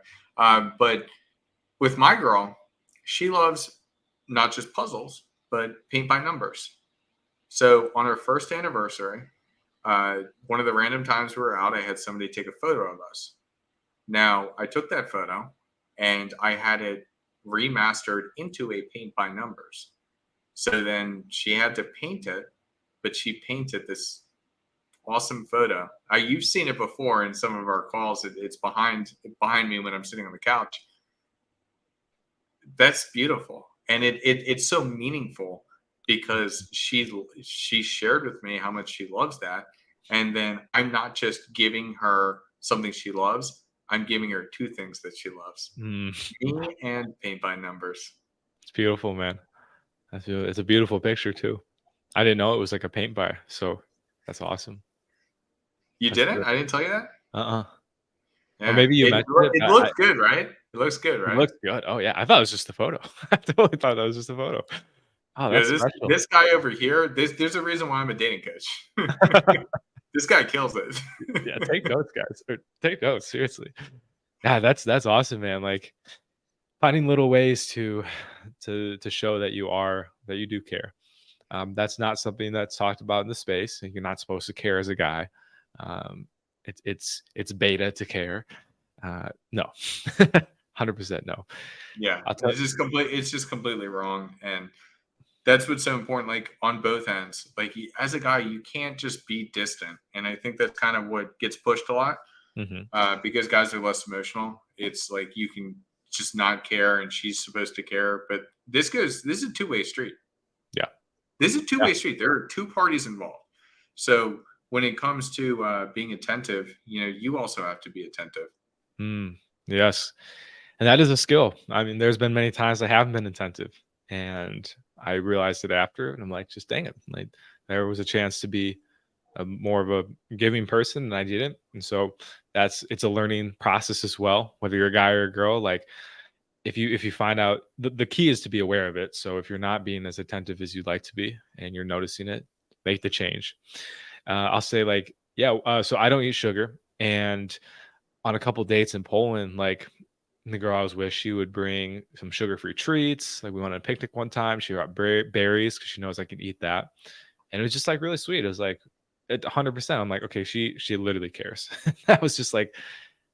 But with my girl, she loves not just puzzles, but paint by numbers. So on our first anniversary, one of the random times we were out, I had somebody take a photo of us. Now I took that photo and I had it remastered into a paint by numbers. So then she had to paint it, but she painted this awesome photo. You've seen it before in some of our calls. It's behind me when I'm sitting on the couch. That's beautiful, and it's so meaningful because she shared with me how much she loves that, and then I'm not just giving her something she loves, I'm giving her two things that she loves, Mm, me and paint by numbers. it's beautiful, man. It's a beautiful picture too. I didn't know it was like a paint by, so that's awesome. You That's didn't? I beautiful. didn't tell you that. Uh-uh. Or Yeah, maybe you mentioned it, it but looks good, right? It looks good, it right? looks good. Oh yeah, I thought it was just a photo. I totally thought that was just a photo. Oh, Yeah, that's this special. this guy over here, there's a reason why I'm a dating coach. This guy kills it. Yeah, take notes, guys. Or take notes, seriously. Yeah, that's awesome, man. Like finding little ways to show that you do care. That's not something that's talked about in the space. You're not supposed to care as a guy. Um, it's beta to care. No, 100% no. Yeah, I'll tell. it's just completely wrong, and that's what's so important. Like on both ends, like as a guy, you can't just be distant, and I think that's kind of what gets pushed a lot Hmm. because guys are less emotional. It's like you can just not care, and she's supposed to care, but this is a two-way street. Yeah, This is a yeah. two-way street. There are two parties involved. So when it comes to being attentive, you also have to be attentive. Mm, yes. And that is a skill. I mean, there's been many times I haven't been attentive, and I realized it after, and I'm like, just dang it. Like, there was a chance to be more of a giving person, and I didn't. And so it's a learning process as well, whether you're a guy or a girl. Like, if you find out, the key is to be aware of it. So if you're not being as attentive as you'd like to be, and you're noticing it, make the change. I'll say, like, yeah. So I don't eat sugar, and on a couple dates in Poland, like, the girl I was with, she would bring some sugar-free treats. Like, we went on a picnic one time. She brought berries because she knows I can eat that, and it was just like really sweet. It was like at 100%. I'm like, okay, she literally cares. That was just like,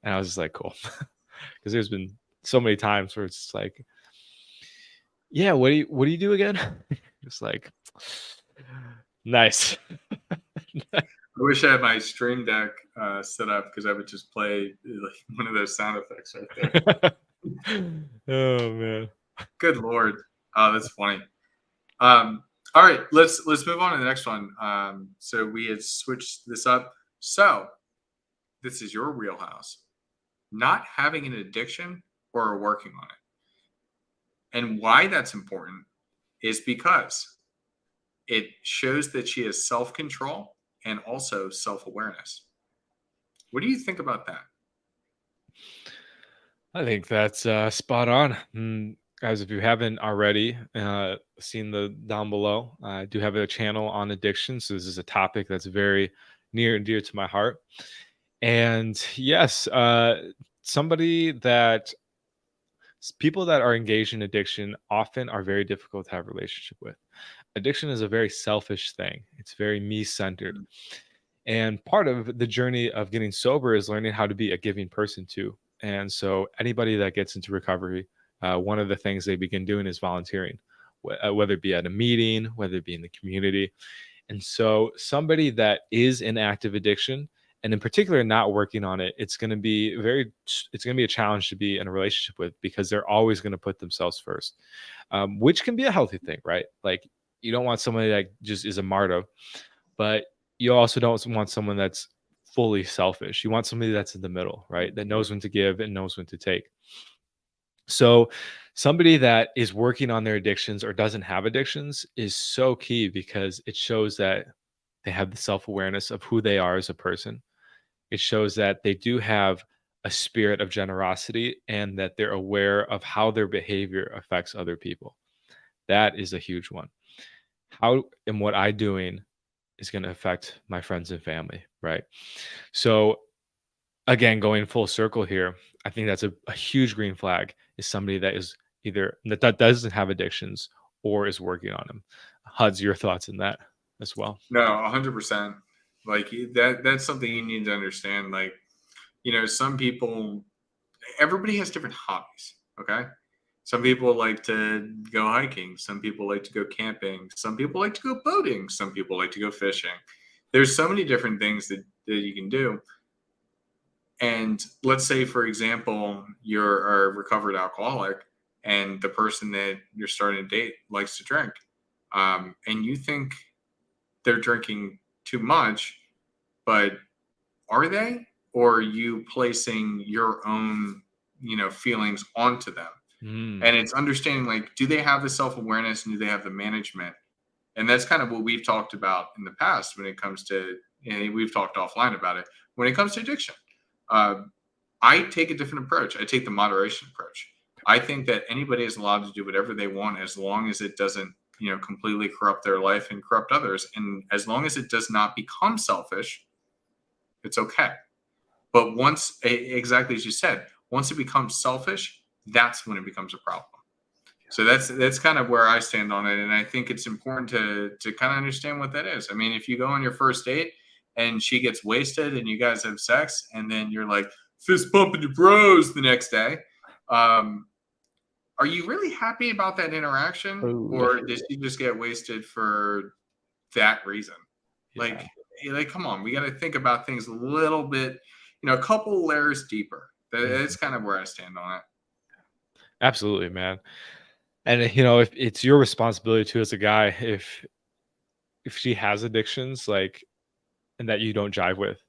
and I was just like, cool, because there's been so many times where it's just like, yeah, what do you do again? Just like, nice. I wish I had my Stream Deck set up because I would just play like one of those sound effects right there. Oh man. Good lord, oh, that's funny. All right, let's move on to the next one. So we had switched this up. So this is your wheelhouse. Not having an addiction or working on it, and why that's important is because it shows that she has self control and also self awareness. What do you think about that? I think that's spot on. Guys, if you haven't already seen the down below, I do have a channel on addiction. So this is a topic that's very near and dear to my heart. And yes, somebody that people that are engaged in addiction often are very difficult to have a relationship with. Addiction is a very selfish thing. It's very me centered. And part of the journey of getting sober is learning how to be a giving person too. And so, anybody that gets into recovery, one of the things they begin doing is volunteering, whether it be at a meeting, whether it be in the community. And so, somebody that is in active addiction, and in particular not working on it, it's going to be a challenge to be in a relationship with, because they're always going to put themselves first, which can be a healthy thing, right? Like, you don't want somebody that just is a martyr, but you also don't want someone that's fully selfish. You want somebody that's in the middle, right? That knows when to give and knows when to take. So, somebody that is working on their addictions or doesn't have addictions is so key, because it shows that they have the self awareness of who they are as a person. It shows that they do have a spirit of generosity, and that they're aware of how their behavior affects other people. That is a huge one. How am what I doing is going to affect my friends and family, right? So, again, going full circle here, I think that's a huge green flag, is somebody that is either that doesn't have addictions or is working on them. Huds, your thoughts on that as well? No, 100%. Like that's something you need to understand. Like, some people, everybody has different hobbies. Okay. Some people like to go hiking. Some people like to go camping. Some people like to go boating. Some people like to go fishing. There's so many different things that you can do. And let's say, for example, you're a recovered alcoholic and the person that you're starting to date likes to drink. And you think they're drinking too much, but are they? Or are you placing your own, feelings onto them? Mm, And it's understanding, like, do they have the self-awareness and do they have the management? And that's kind of what we've talked about in the past when it comes to, and we've talked offline about it, when it comes to addiction. Uh, I take a different approach. I take the moderation approach. I think that anybody is allowed to do whatever they want as long as it doesn't, completely corrupt their life and corrupt others. And as long as it does not become selfish, it's okay. But exactly as you said, once it becomes selfish, that's when it becomes a problem. So that's kind of where I stand on it, and I think it's important to kind of understand what that is. I mean, if you go on your first date and she gets wasted and you guys have sex, and then you're like, fist pumping your bros the next day. Um, are you really happy about that interaction, Oh, or did you just get wasted for that reason? yeah. Like, come on, we got to think about things a little bit, a couple layers deeper. That's Mhm. kind of where I stand on it. Absolutely, man. And if it's your responsibility too as a guy, if she has addictions, like, and that you don't jive with,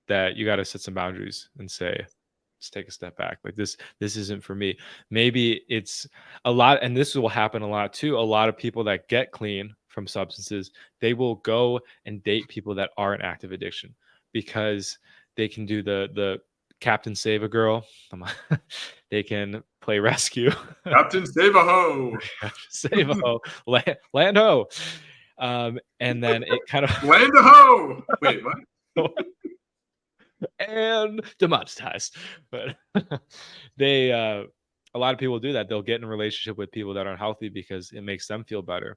that you got to set some boundaries and say, let's take a step back. Like this isn't for me. Maybe it's a lot, and this will happen a lot too. A lot of people that get clean from substances, they will go and date people that are in active addiction because they can do the Captain Save a Girl. They can play rescue. Captain Save a Ho, Save a ho, land ho. And then it kind land a ho. Wait, what? of and demonetized. But they a lot of people do that. They'll get in a relationship with people that aren't healthy because it makes them feel better.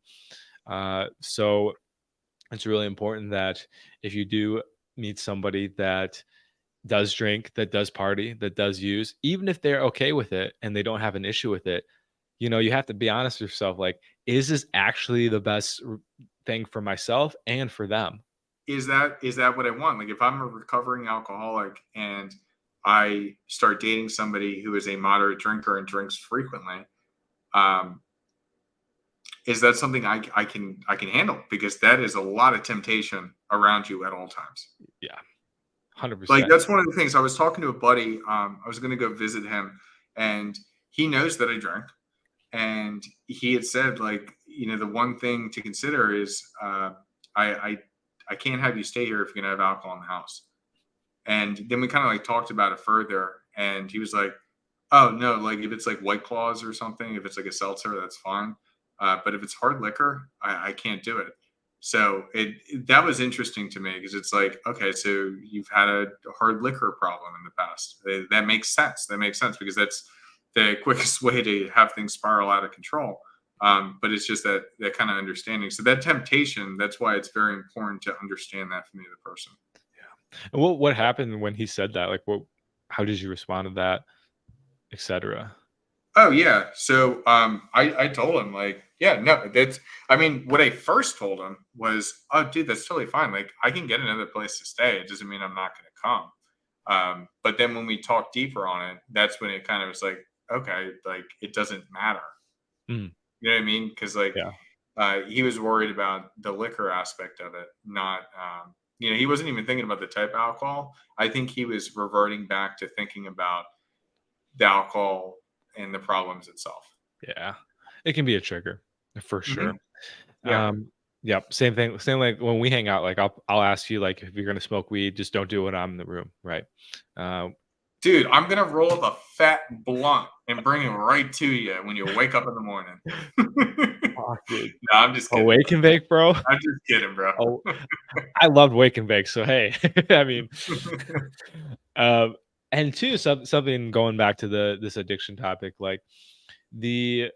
So it's really important that if you do meet somebody that does drink, that does party, that does use, even if they're okay with it and they don't have an issue with it, you have to be honest with yourself. Like, is this actually the best thing for myself and for them? Is that what I want? Like, if I'm a recovering alcoholic and I start dating somebody who is a moderate drinker and drinks frequently, um, is that something I can handle? Because that is a lot of temptation around you at all times. Yeah, Like, 100%. that's one of the things. I was talking to a buddy. I was going to go visit him, and he knows that I drink. And he had said, like, the one thing to consider is I, I I can't have you stay here if you're gonna have alcohol in the house. And then we kind of like talked about it further, and he was like, "Oh no, like if it's like White Claws or something, if it's like a seltzer, that's fine. But if it's hard liquor, I can't do it." So that was interesting to me because it's like, okay, so you've had a hard liquor problem in the past. That makes sense. That makes sense because that's the quickest way to have things spiral out of control. But it's just that kind of understanding. So that temptation, that's why it's very important to understand that from the other person. And what happened when he said that? Like, how did you respond to that, etc.? Oh yeah. So I told him like, yeah, no, that's I mean, what I first told him was, oh dude, that's totally fine. Like I can get another place to stay. It doesn't mean I'm not gonna come. But then when we talked deeper on it, that's when it kind of was like, okay, like it doesn't matter. Mm, You know what I mean? Because like yeah. he was worried about the liquor aspect of it, not he wasn't even thinking about the type of alcohol. I think he was reverting back to thinking about the alcohol and the problems itself. Yeah. It can be a trigger for Hmm. sure. Yeah. Yep, same thing. Same like when we hang out, like I'll ask you like if you're gonna smoke weed, just don't do it when I'm in the room, right? Uh, Dude, I'm gonna roll up a fat blunt and bring it right to you when you wake up in the morning. fuck, dude. No, I'm just kidding, Awake bro. and bake, bro. I'm just kidding, bro. Oh, I loved wake and bake. So hey, I mean, um, and two, something going back to this addiction topic, like the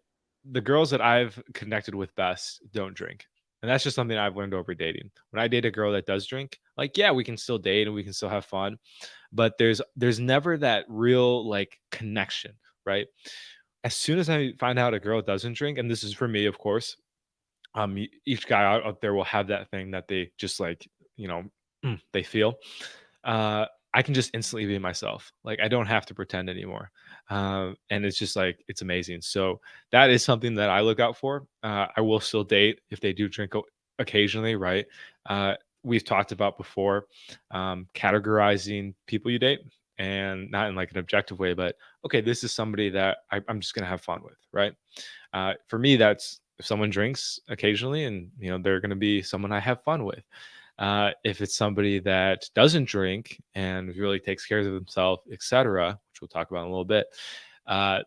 the girls that I've connected with best don't drink. And that's just something I've learned over dating. When I date a girl that does drink, like yeah, we can still date and we can still have fun, but there's never that real like connection, right? As soon as I find out a girl doesn't drink, and this is for me, of course, each guy out there will have that thing that they just like, you know, they feel. Uh, I can just instantly be myself. Like I don't have to pretend anymore. And it's just like it's amazing. So that is something that I look out for. I will still date if they do drink occasionally, right? We've talked about before categorizing people you date and not in like an objective way, but okay, this is somebody that I'm just gonna have fun with, right? For me, that's if someone drinks occasionally and they're going to be someone I have fun with. If it's somebody that doesn't drink and really takes care of themselves, etc., which we'll talk about in a little bit, uh,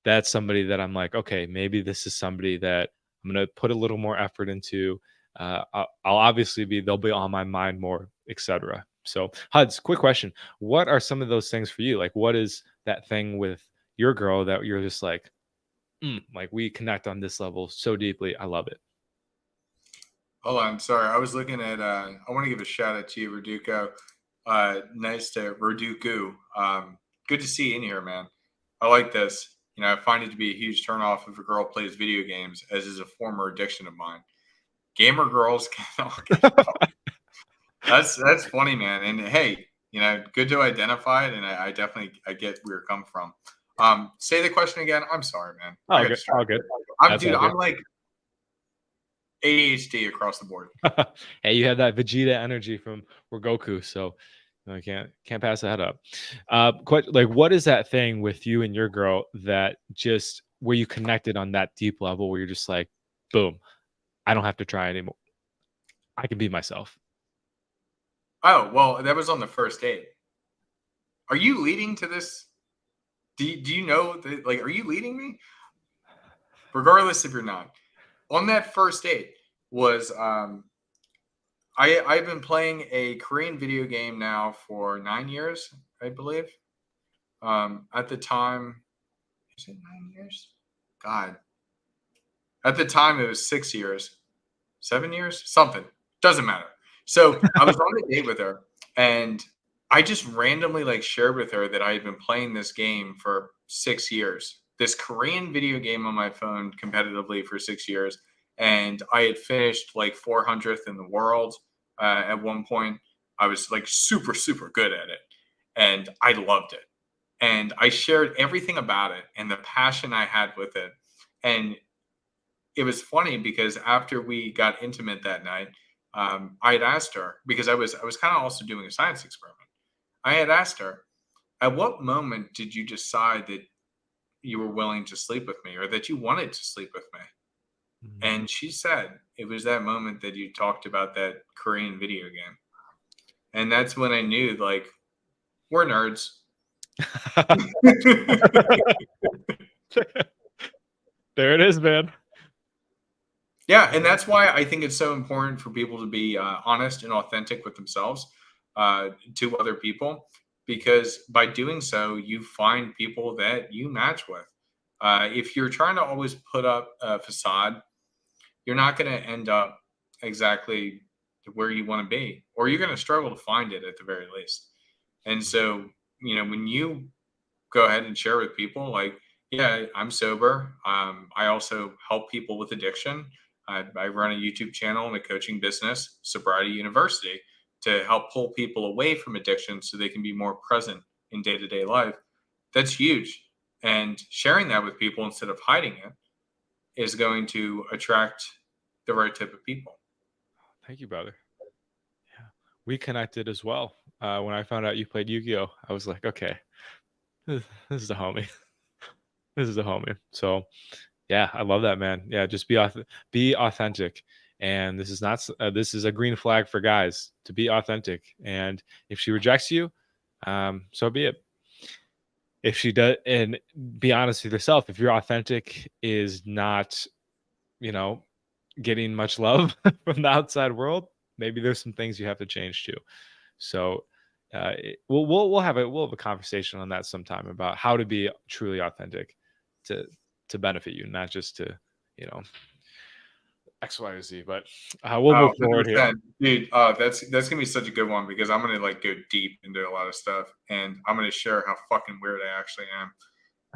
that's somebody that I'm like, okay, maybe this is somebody that I'm going to put a little more effort into. I'll obviously they'll be on my mind more, etc. So, Huds, quick question: what are some of those things for you? Like, what is that thing with your girl that you're just like we connect on this level so deeply? I love it. Hold on, sorry. I was looking at I want to give a shout out to you, Verdugo. Nice to Roduku. Good to see you in here, man. I like this. I find it to be a huge turnoff if a girl plays video games, as is a former addiction of mine. Gamer girls can all get. That's funny, man. And hey, good to identify it, and I definitely I get where you're coming from. Say the question again. I'm sorry, man. I Oh, got good. All distracted. good. I'm That's dude. all good. I'm like ADHD across the board. Hey, you have that Vegeta energy from Goku, so I can't pass that up. What is that thing with you and your girl that just where you connected on that deep level where you're just like, boom, I don't have to try anymore. I can be myself. Oh well, that was on the first date. Are you leading to this? Do you know that? Like, are you leading me? Regardless if you're not. On that first date was I've been playing a Korean video game now for 9 years, I believe. At the time, is it 9 years? God. At the time, it was 6 years, 7 years, something. Doesn't matter. So I was on a date with her, and I just randomly shared with her that I had been playing this game for 6 years, this Korean video game on my phone competitively for 6 years, and I had finished 400th in the world at one point. I was super super good at it, and I loved it, and I shared everything about it and the passion I had with it, and it was funny because after we got intimate that night, I had asked her because I was kind of also doing a science experiment. I had asked her, at what moment did you decide that you were willing to sleep with me or that you wanted to sleep with me? And she said it was that moment that you talked about that Korean video game. And that's when I knew we're nerds. There it is, man. Yeah, and that's why I think it's so important for people to be honest and authentic with themselves to other people, because by doing so, you find people that you match with. If you're trying to always put up a facade, you're not going to end up exactly where you want to be, or you're going to struggle to find it at the very least. And so, when you go ahead and share with people, yeah, I'm sober. I also help people with addiction. I run a YouTube channel and a coaching business, Sobriety University, to help pull people away from addiction so they can be more present in day to day life. That's huge. And sharing that with people instead of hiding it is going to attract the right type of people. Thank you, brother. Yeah, we connected as well. When I found out you played Yu-Gi-Oh, I was like, okay, this is the homie. This is the homie. So, yeah, I love that, man. Yeah, just be authentic. And this is not this is a green flag for guys to be authentic. And if she rejects you, so be it. If she does, and be honest with yourself, if your authentic is not, you know, getting much love from the outside world, maybe there's some things you have to change too. So we'll have a conversation on that sometime about how to be truly authentic to benefit you, not just to, you know, X, Y, or Z. But we'll move forward here. 100%. Dude, that's gonna be such a good one because I'm gonna go deep into a lot of stuff, and I'm gonna share how fucking weird I actually am.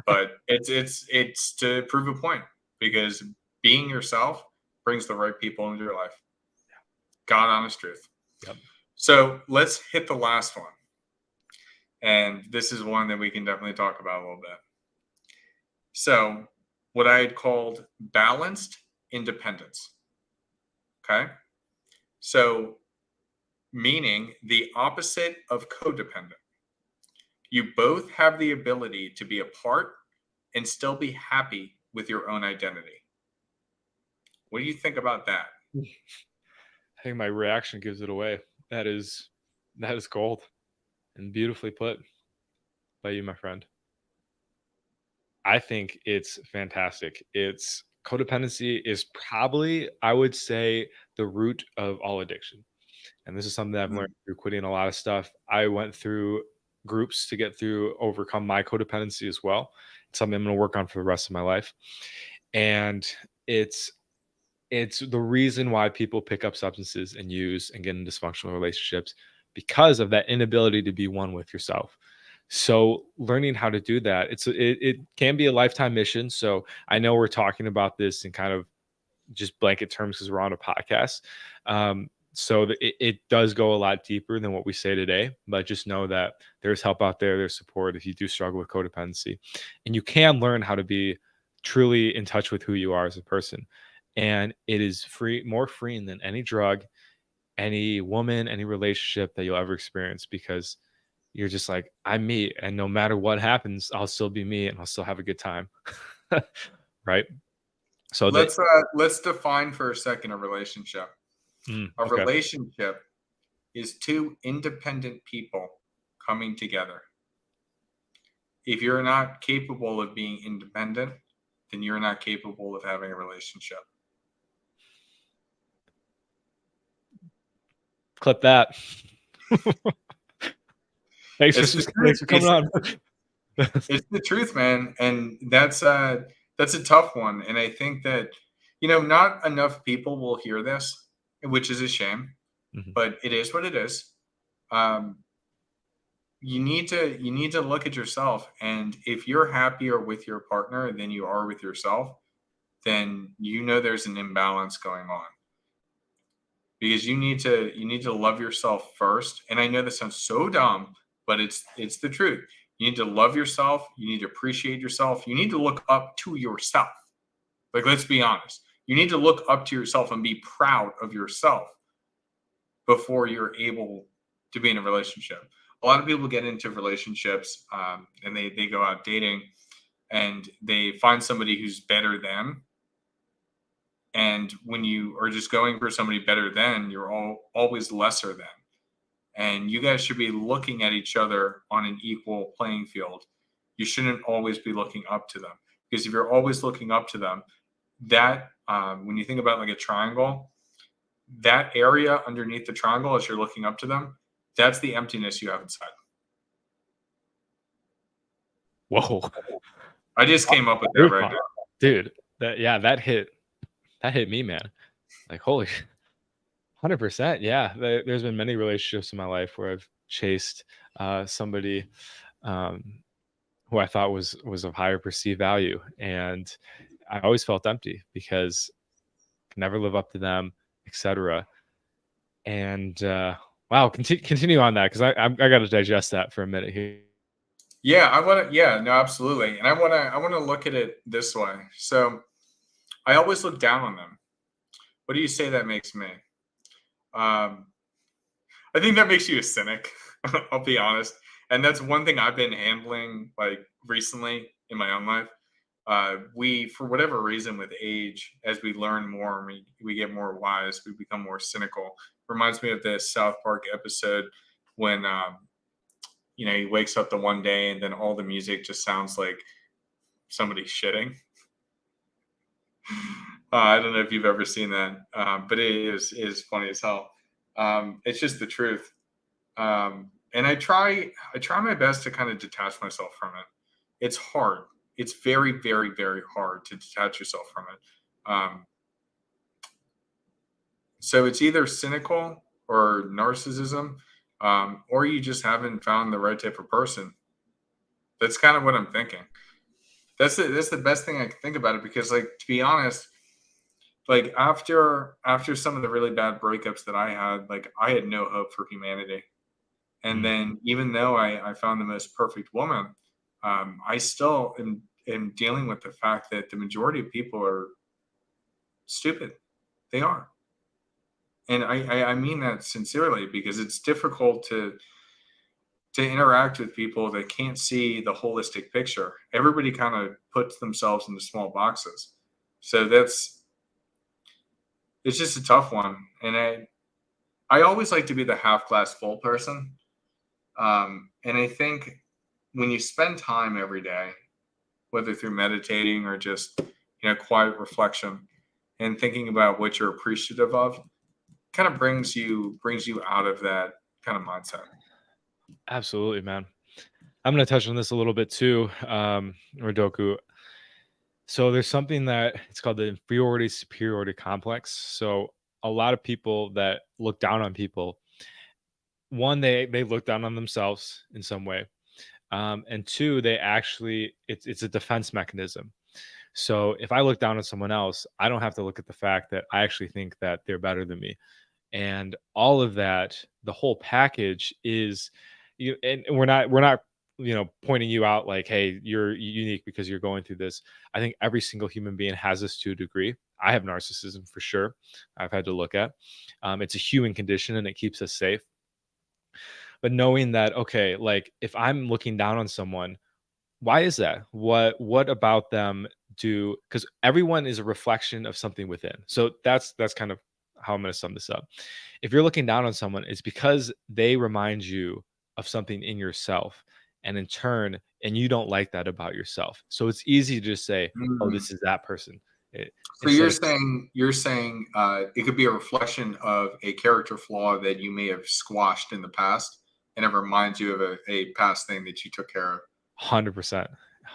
But it's to prove a point, because being yourself brings the right people into your life. God honest truth. Yep. So let's hit the last one. And this is one that we can definitely talk about a little bit. So, what I had called balanced independence. Okay. So, meaning the opposite of codependent. You both have the ability to be apart and still be happy with your own identity. What do you think about that? I think my reaction gives it away. That is gold and beautifully put by you, my friend. I think it's fantastic. It's codependency is probably, I would say, the root of all addiction. And this is something that I've learned through quitting a lot of stuff. I went through groups to get through, overcome my codependency as well. It's something I'm going to work on for the rest of my life. And it's the reason why people pick up substances and use and get in dysfunctional relationships, because of that inability to be one with yourself. So learning how to do that, it can be a lifetime mission. So I know we're talking about this in kind of just blanket terms because we're on a podcast. It does go a lot deeper than what we say today, but just know that there's help out there, there's support if you do struggle with codependency, and you can learn how to be truly in touch with who you are as a person. And it is more freeing than any drug, any woman, any relationship that you'll ever experience, because you're just like, I'm me, and no matter what happens, I'll still be me and I'll still have a good time. Right? So that Let's define for a second a relationship. A okay. relationship is two independent people coming together. If you're not capable of being independent, then you're not capable of having a relationship. Clip that. Thanks for coming on. It's the truth, man, and that's a tough one. And I think that not enough people will hear this, which is a shame. Mm-hmm. But it is what it is. You need to look at yourself, and if you're happier with your partner than you are with yourself, then there's an imbalance going on. Because you need to love yourself first. And I know this sounds so dumb, but it's the truth. You need to love yourself. You need to appreciate yourself. You need to look up to yourself. Like, let's be honest. You need to look up to yourself and be proud of yourself before you're able to be in a relationship. A lot of people get into relationships and they go out dating and they find somebody who's better than. And when you are just going for somebody better than, you're always lesser than. And you guys should be looking at each other on an equal playing field. You shouldn't always be looking up to them. Because if you're always looking up to them, that when you think about like a triangle, that area underneath the triangle as you're looking up to them, that's the emptiness you have inside. Whoa. I just came up with that right now. Dude, that hit me, man. Like, holy 100%. Yeah. There's been many relationships in my life where I've chased somebody who I thought was of higher perceived value. And I always felt empty because I could never live up to them, etc. And wow, continue on that, because I got to digest that for a minute here. Yeah, no, absolutely. And I want to look at it this way. So I always look down on them. What do you say that makes me? I think that makes you a cynic. I'll be honest. And that's one thing I've been handling like recently in my own life. We, for whatever reason, with age, as we learn more, we get more wise, we become more cynical. Reminds me of this South Park episode when, he wakes up the one day and then all the music just sounds like somebody shitting. I don't know if you've ever seen that, but it is funny as hell. It's just the truth. And I try my best to kind of detach myself from it. It's hard. It's very, very, very hard to detach yourself from it. So it's either cynical or narcissism, or you just haven't found the right type of person. That's kind of what I'm thinking. That's the best thing I can think about it, because, like, to be honest, like after some of the really bad breakups that I had, like I had no hope for humanity. And then even though I found the most perfect woman, I still am dealing with the fact that the majority of people are stupid. They are. And I mean that sincerely, because it's difficult to interact with people that can't see the holistic picture. Everybody kind of puts themselves into small boxes. So it's just a tough one. And I always like to be the half glass full person. And I think when you spend time every day, whether through meditating or just, quiet reflection and thinking about what you're appreciative of, kind of brings you out of that kind of mindset. Absolutely, man. I'm going to touch on this a little bit too, Rodoku. So there's something that it's called the inferiority superiority complex. So a lot of people that look down on people, one, they look down on themselves in some way, and two, they actually it's a defense mechanism. So if I look down on someone else, I don't have to look at the fact that I actually think that they're better than me. And all of that, the whole package is you, and we're not pointing you out like, hey, you're unique because you're going through this. I think every single human being has this to a degree. I have narcissism for sure. I've had to look at. It's a human condition and it keeps us safe. But knowing that, okay, like if I'm looking down on someone, why is that? What about them do? Because everyone is a reflection of something within. So that's kind of how I'm going to sum this up. If you're looking down on someone, it's because they remind you of something in yourself, and in turn, and you don't like that about yourself. So it's easy to just say, "Oh, Mm. this is that person," So instead of you're saying it could be a reflection of a character flaw that you may have squashed in the past, and it reminds you of a past thing that you took care of. 100%,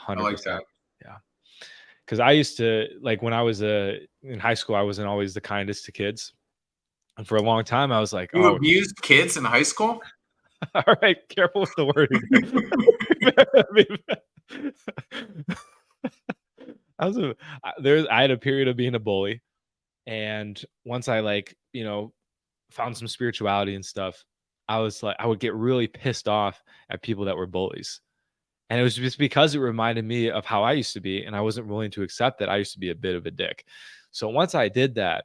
I like 100%. that. Yeah, because I used to like when I was in high school, I wasn't always the kindest to kids, and for a long time, I was like, You "Oh, abused kids in high school? all right, careful with the wording there." I was I had a period of being a bully, and once I found some spirituality and stuff, I was like I would get really pissed off at people that were bullies. And it was just because it reminded me of how I used to be, and I wasn't willing to accept that I used to be a bit of a dick. So once I did that,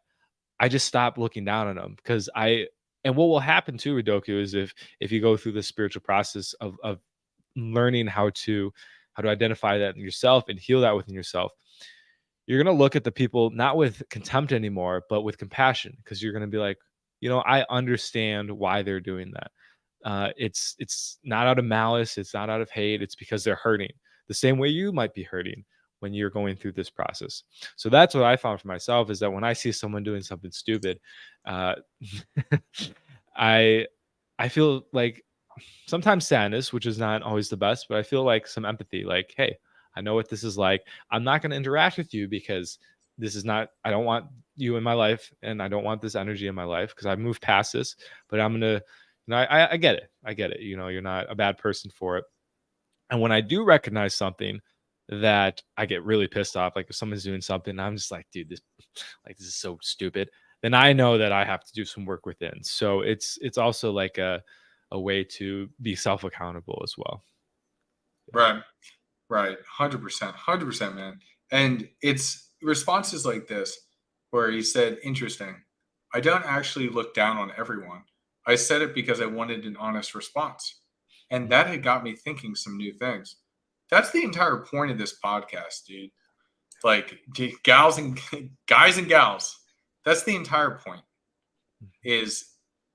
I just stopped looking down on them because I and what will happen too, Ridoku, is if you go through the spiritual process of learning how to identify that in yourself and heal that within yourself, you're gonna look at the people not with contempt anymore, but with compassion, because you're gonna be like, I understand why they're doing that. It's not out of malice, it's not out of hate, it's because they're hurting the same way you might be hurting when you're going through this process. So that's what I found for myself is that when I see someone doing something stupid, uh, I I feel like sometimes sadness, which is not always the best, but I feel like some empathy, like, hey, I know what this is like. I'm not going to interact with you because this is not, I don't want you in my life and I don't want this energy in my life because I've moved past this, but I'm going to, I get it. I get it. You're not a bad person for it. And when I do recognize something that I get really pissed off, like if someone's doing something, I'm just like, dude, this is so stupid. Then I know that I have to do some work within. So it's also like a way to be self accountable as well. Right. Right. 100%. 100%, man. And it's responses like this where he said, interesting. I don't actually look down on everyone. I said it because I wanted an honest response. And that had got me thinking some new things. That's the entire point of this podcast, dude. Like gals and guys and gals. That's the entire point. Is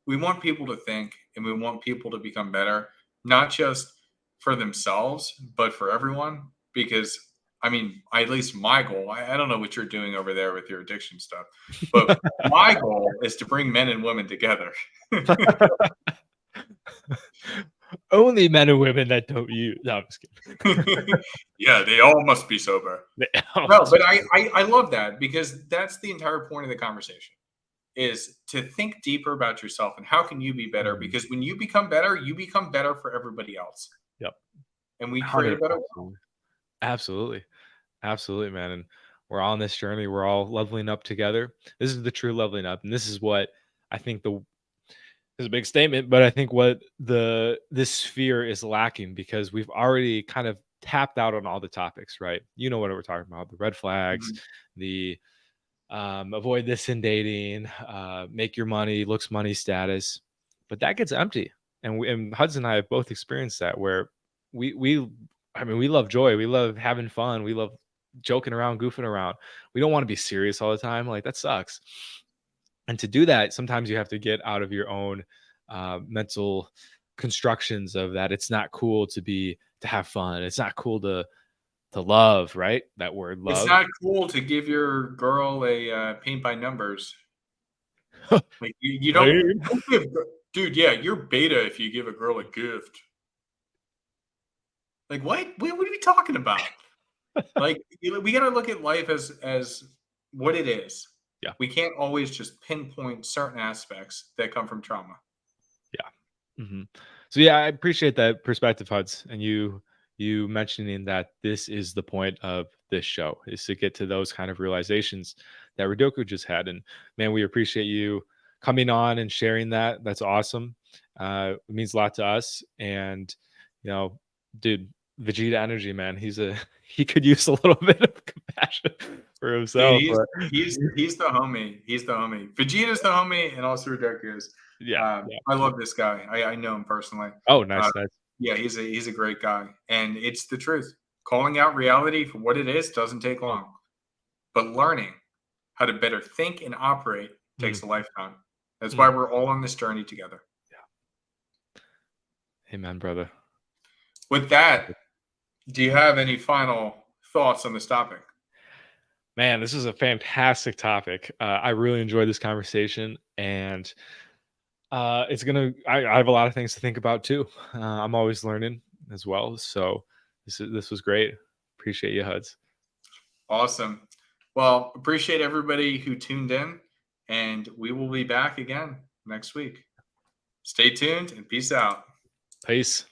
we want people to think and we want people to become better, not just for themselves, but for everyone. Because I mean, at least my goal, I don't know what you're doing over there with your addiction stuff, but my goal is to bring men and women together. Only men and women that don't use. No, I'm just kidding. Yeah, they all must be sober. No, but I love that because that's the entire point of the conversation is to think deeper about yourself and how can you be better? Because when you become better for everybody else. Yep. And we create a better world. Absolutely. Absolutely, man. And we're on this journey. We're all leveling up together. This is the true leveling up. And this is what I think is a big statement, but I think what this sphere is lacking because we've already kind of tapped out on all the topics, right? You know what we're talking about, the red flags, the avoid this in dating, make your money, looks, money, status, but that gets empty. And Hudson and I have both experienced that where we love joy, we love having fun, we love joking around, goofing around. We don't want to be serious all the time. Like that sucks. And to do that, sometimes you have to get out of your own mental constructions of that. It's not cool to have fun. It's not cool to love, right? That word love. It's not cool to give your girl a paint by numbers. Like you don't give, dude. Yeah, you're beta if you give a girl a gift. Like what? What are we talking about? Like we got to look at life as what it is. Yeah. We can't always just pinpoint certain aspects that come from trauma. Yeah. Hmm. So yeah, I appreciate that perspective, Huds, and you mentioning that this is the point of this show is to get to those kind of realizations that Ridoku just had. And man, we appreciate you coming on and sharing that. That's awesome. It means a lot to us. And you know, dude, Vegeta energy, man. He could use a little bit of compassion for Dude, himself. But he's the homie. He's the homie. Vegeta's the homie, and also Ridoku. yeah, yeah. I love this guy. I know him personally. Oh, Uh, nice, nice. yeah, he's a great guy, and it's the truth. Calling out reality for what it is doesn't take long, but learning how to better think and operate Mm, takes a lifetime. That's mm. why we're all on this journey together. Amen, brother. With that, do you have any final thoughts on this topic? Man, this is a fantastic topic. I really enjoyed this conversation, and it's gonna. I have a lot of things to think about too. I'm always learning as well, so this was great. Appreciate you, Huds. Awesome. Well, appreciate everybody who tuned in, and we will be back again next week. Stay tuned and peace out. Peace.